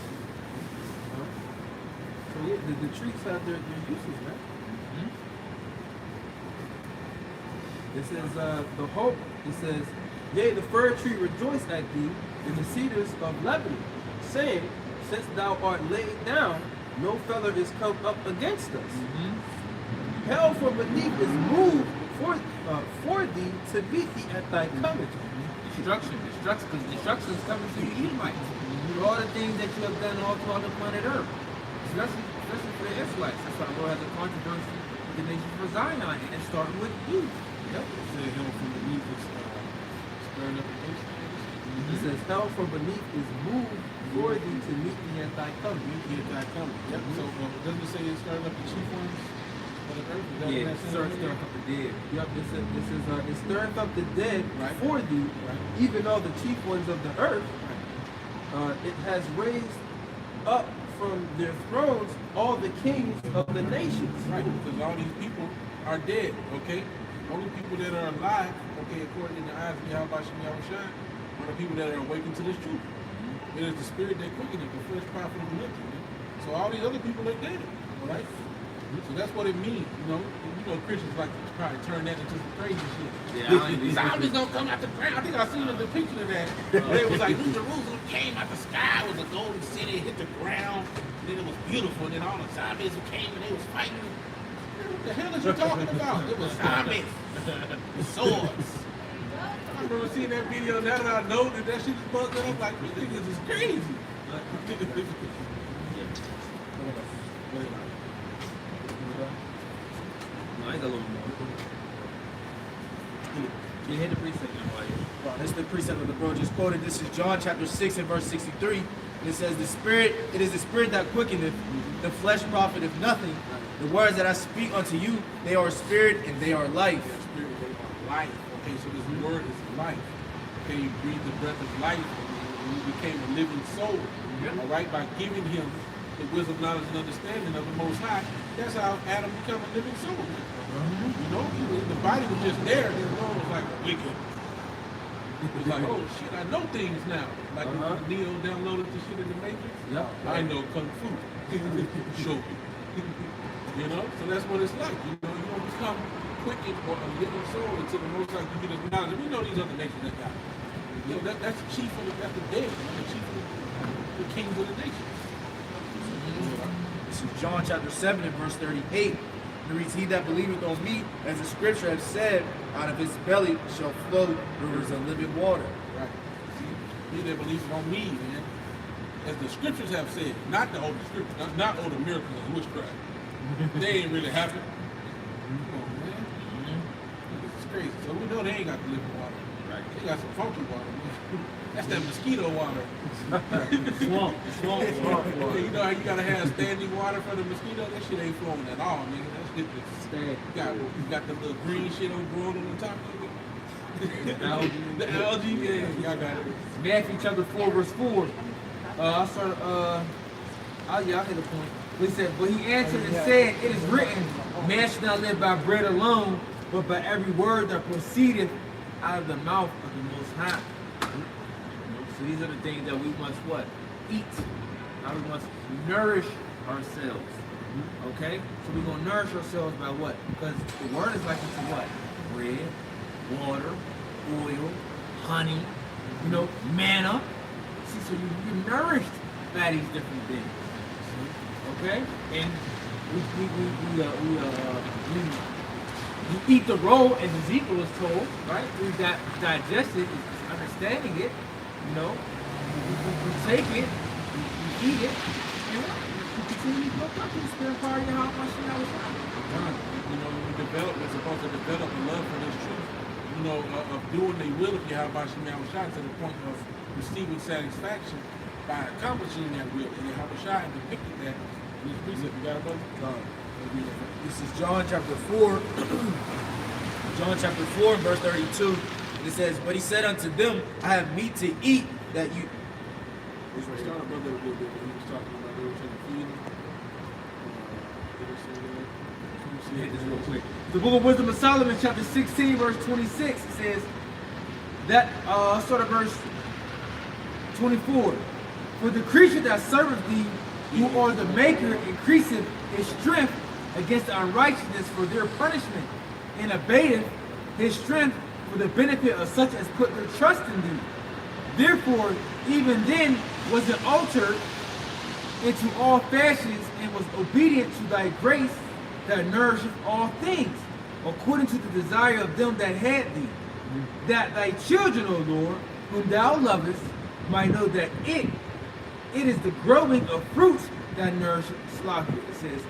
C: So yeah, the trees have their uses, man. It says the hope. It says, yea, the fir tree rejoice at thee, and the cedars of Lebanon, saying, since thou art laid down, no feather is come up against us. Hell from beneath is moved for thee to meet thee at thy coming.
A: Destruction, because destruction is coming to the Edomites. All the things that you have done all throughout the planet Earth, especially for the Israelites. That's why the Lord has a controversy with the nations for Zion, and it started with you.
D: Yep. It said hell from beneath is stirring up the nation.
C: It says, hell from beneath is moved for thee to meet thee at thy coming.
D: Meet thee at thy coming. Yep. So doesn't it say it stirred up the chief ones of the earth? Is that
A: Yeah,
D: what that's
A: stir
D: saying?
A: up the dead.
C: Yep, it stirreth up the dead
D: Right.
C: for thee,
D: Right.
C: even all the chief ones of the earth. It has raised up from their thrones all the kings of the nations.
D: Right, because all these people are dead, okay? Only people that are alive, okay, according to the eyes of Yahweh Shai, are the people that are awakened to this truth. It is the spirit that quickeneth, the flesh profit of nothing. So all these other people are dead, all right? So that's what it means, you know. Christians like to try to turn that into some crazy shit.
A: Yeah,
D: Zombies don't come out the ground. I think I seen a depiction of that. It was like New Jerusalem came out the sky, it was a golden city, it hit the ground, and then it was beautiful, and then all the zombies came and they was fighting. What the hell is you talking about? It was zombies with swords. I remember seeing that video. Now that I know that shit is bugged up, I'm like, these niggas is crazy.
A: No, I got a little more. You hit the precept now, why?
B: This is the precept of the bro just quoted. This is John chapter 6 and verse 63. And it says, it is the spirit that quickeneth, the flesh profiteth nothing. The words that I speak unto you, they are spirit and they are life.
D: That spirit, they are life. Okay, so this word is life. Okay, you breathe the breath of life and you became a living soul. All right, by giving him the wisdom, knowledge, and understanding of the Most High, that's how Adam became a living soul. You know, the body was just there, and the Lord was like wicked. It was like, oh shit, I know things now. Like when Neo downloaded the shit in the Matrix.
A: Yep.
D: I know Kung Fu. Show me. You know, so that's what it's like. You know, you don't become quickened or a living soul until the Most High you get his knowledge. We know these other nations that got it. You know, that's the chief of that's the dead. The chief of the kings of the nations.
B: This is John chapter 7 and verse 38. It reads, he that believeth on me, as the scripture has said, out of his belly shall flow rivers of living water.
D: Right. See, he that believes on me, man, as the scriptures have said, not the older scriptures, not older miracles and witchcraft. They ain't really happened. Come on, man. This is crazy. So we know they ain't got the living water. Right. They got some funky water. That's that mosquito water.
A: Swamp water.
D: You know how you gotta have standing water for the mosquito? That shit ain't flowing at all, nigga. That shit is you got the little green shit on growing on the top of it. The algae, yeah, y'all got it.
C: Matthew chapter 4, verse 4. I started, I hit a point. He said, but he answered and said, it is written, man shall not live by bread alone, but by every word that proceedeth out of the mouth of the Most High.
A: So these are the things that we must what? Eat. How we must nourish ourselves. Okay? So we're going to nourish ourselves by what? Because the word is likened to what? Bread, water, oil, honey, you know, manna. See, so you're nourished by these different things. Okay? And we eat the roll as Ezekiel was told, right? We digest it, understanding it, you know. We take it, we eat it, and we continue to look up to the spirit part of how much I was
D: John, you know, when we develop, we're supposed to develop a love for this truth, you know, of doing the will of Yahweh Shai to the point of receiving satisfaction by accomplishing that will. And Yahweh Shai depicted that in his precept. You got it, brother?
B: This is John chapter 4. John chapter 4 and verse 32. It says, but he said unto them, I have meat to eat that you...
D: Which was started, brother, he was talking about they were trying to feed him.
A: This real quick.
C: The book of Wisdom of Solomon, chapter 16, verse 26, it says, that, sort of verse 24. For the creature that serveth thee, who are the maker, increaseth his strength against the unrighteousness for their punishment, and abateth his strength for the benefit of such as put their trust in thee. Therefore, even then was it altered into all fashions, and was obedient to thy grace that nourisheth all things, according to the desire of them that had thee, that thy children, O Lord, whom thou lovest, might know that it is the growing of fruits that nourishes. It says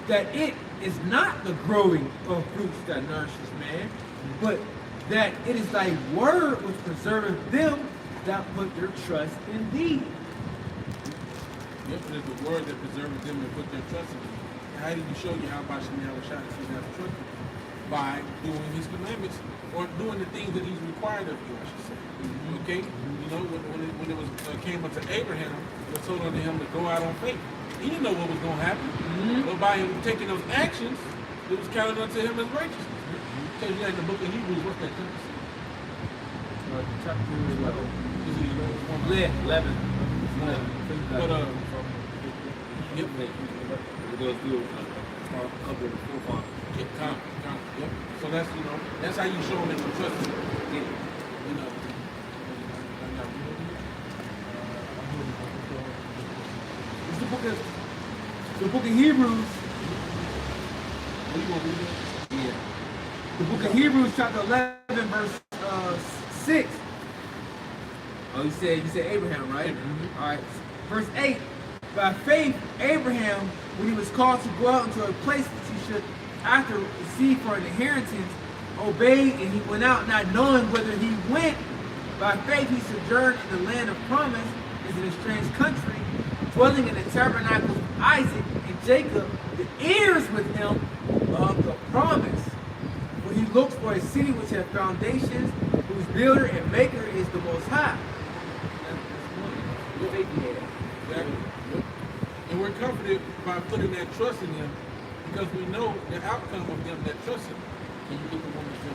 C: that it is not the growing of fruits that nourishes man, but that it is thy word which preserveth them that put their trust in thee.
D: Yep, it is the word that preserveth them and put their trust in him. How did you show you how about Yahweh Shai that you have trust in him? By doing his commandments or doing the things that he's required of you, I should say. Okay? You know, when it was came up to Abraham, it was told unto him to go out on faith. He didn't know what was going to happen. But by him taking those actions, it was counted unto him as righteousness. So you in the book of Hebrews, what's that?
A: Chapter 11.
D: Is it 11?
A: 11.
D: But, yep.
A: It goes through a couple of forefathers.
D: Yep. So that's, you know, that's how you show them that you trust them.
A: Yeah.
D: You know.
C: It's the book of Hebrews.
D: What you want to read?
A: Yeah.
C: The book of Hebrews, chapter 11, verse 6.
A: Oh, you said Abraham, right?
C: All right. Verse 8. By faith, Abraham, when he was called to go out into a place which he should after receive for an inheritance, obeyed, and he went out not knowing whither he went. By faith he sojourned in the land of promise, as in a strange country, dwelling in the tabernacles of Isaac and Jacob, the heirs with him of the promise. For he looks for a city which hath foundations, whose builder and maker is the Most High.
D: Exactly. And where it comforted by putting that trust in him because we know the outcome of them that trust him. Can you get the woman to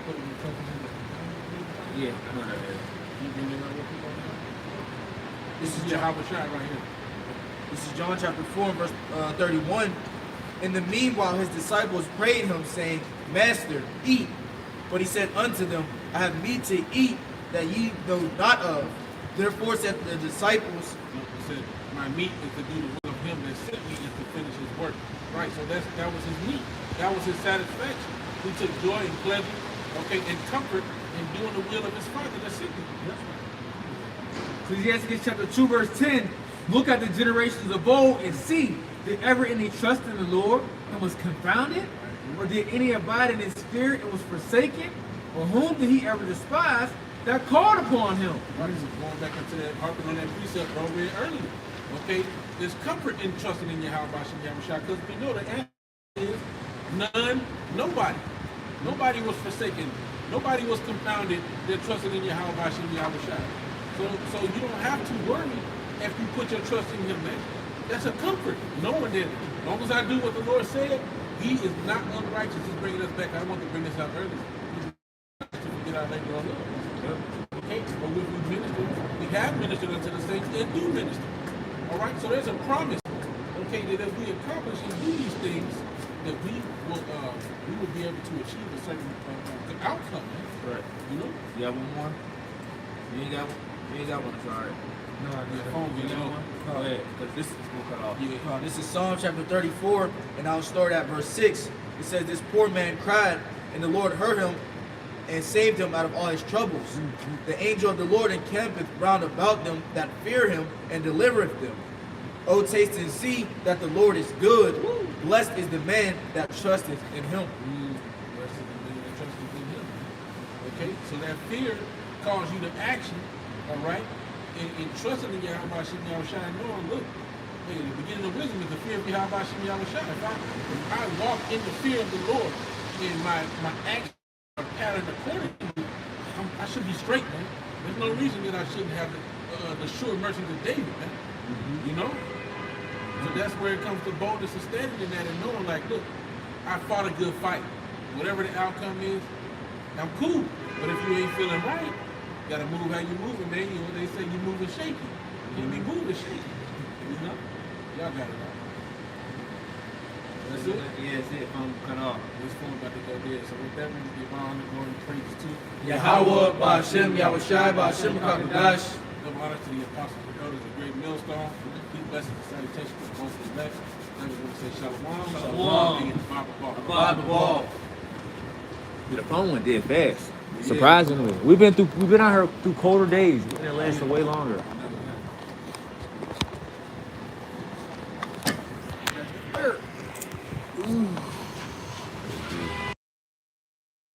D: put in the trust in him?
A: Yeah, I know that is.
D: Can you bring it out with people on that?
B: This is
D: Yahweh Shai right here.
B: This is John chapter 4, verse 31. In the meanwhile, his disciples prayed him, saying, Master, eat. But he said unto them, I have meat to eat that ye know not of. Therefore said the disciples,
D: He said, my meat is to do the will of him that sent me and to finish his work. Right, so that was his meat. That was his satisfaction. He took joy and pleasure, okay, and comfort in doing the will of his Father that sent him.
A: Ecclesiastes chapter 2, verse 10. Look at the generations of old and see, did ever any trust in the Lord and was confounded? Or did any abide in his spirit and was forsaken? Or whom did he ever despise that called upon him?
D: Right, so going back into that, harping on that precept I read earlier. Okay, there's comfort in trusting in Yahweh because we know the answer is none, nobody. Nobody was forsaken. Nobody was confounded. They're trusting in Yahweh. So you don't have to worry if you put your trust in him, man. That's a comfort. Knowing that as long as I do what the Lord said, he is not unrighteous. He's bringing us back. I want to bring this out earlier. Get our labor on love. Okay, but we minister. We have ministered unto the saints and do minister. All right, so there's a promise. Okay, that if we accomplish and do these things, that we will be able to achieve a certain outcome. Man.
A: Right.
D: You know.
A: You got one more? You ain't got one? You ain't got one, sorry.
C: No, I
D: Your
C: didn't.
D: phone
A: You
D: get
A: got
D: low.
A: one? Go ahead, because this is going to cut off.
D: Yeah.
B: This is Psalm chapter 34, and I'll start at verse 6. It says, this poor man cried, and the Lord heard him and saved him out of all his troubles. The angel of the Lord encampeth round about them that fear him and delivereth them. O taste and see that the Lord is good. Blessed is the man that trusteth in him.
D: Blessed is the man that trusteth in him. Okay, so that fear calls you to action, all right? In trusting in Yahweh Shem Yahushai, knowing, look, hey, the beginning of wisdom is the fear of Yahweh Shem Yahushai. If I walk in the fear of the Lord and my actions are patterned accordingly, I should be straight, man. There's no reason that I shouldn't have the sure mercies of David, man. You know? So that's where it comes to boldness and standing in that and knowing, like, look, I fought a good fight. Whatever the outcome is, I'm cool. But if you ain't feeling right, you gotta move how you moving, man. You know, they say you moving shaky. You can't be moving shaky. You know? Y'all got it out. That's it?
A: Yeah, that's it. I'm cut off.
D: This phone about to go dead. So with that, we give honor, glory, and praise to
B: Yahweh, Ba'ashem, Yahushai, Ba'ashem, HaKadosh.
D: Double honor to the apostles and elders, a great millstone. Keep blessings and salutations for both of the left. I just want to say shalom.
A: Shalom.
D: And Bible ball.
B: Bible ball.
A: The phone went dead fast. Surprisingly. We've been out here through colder days. It lasted way longer.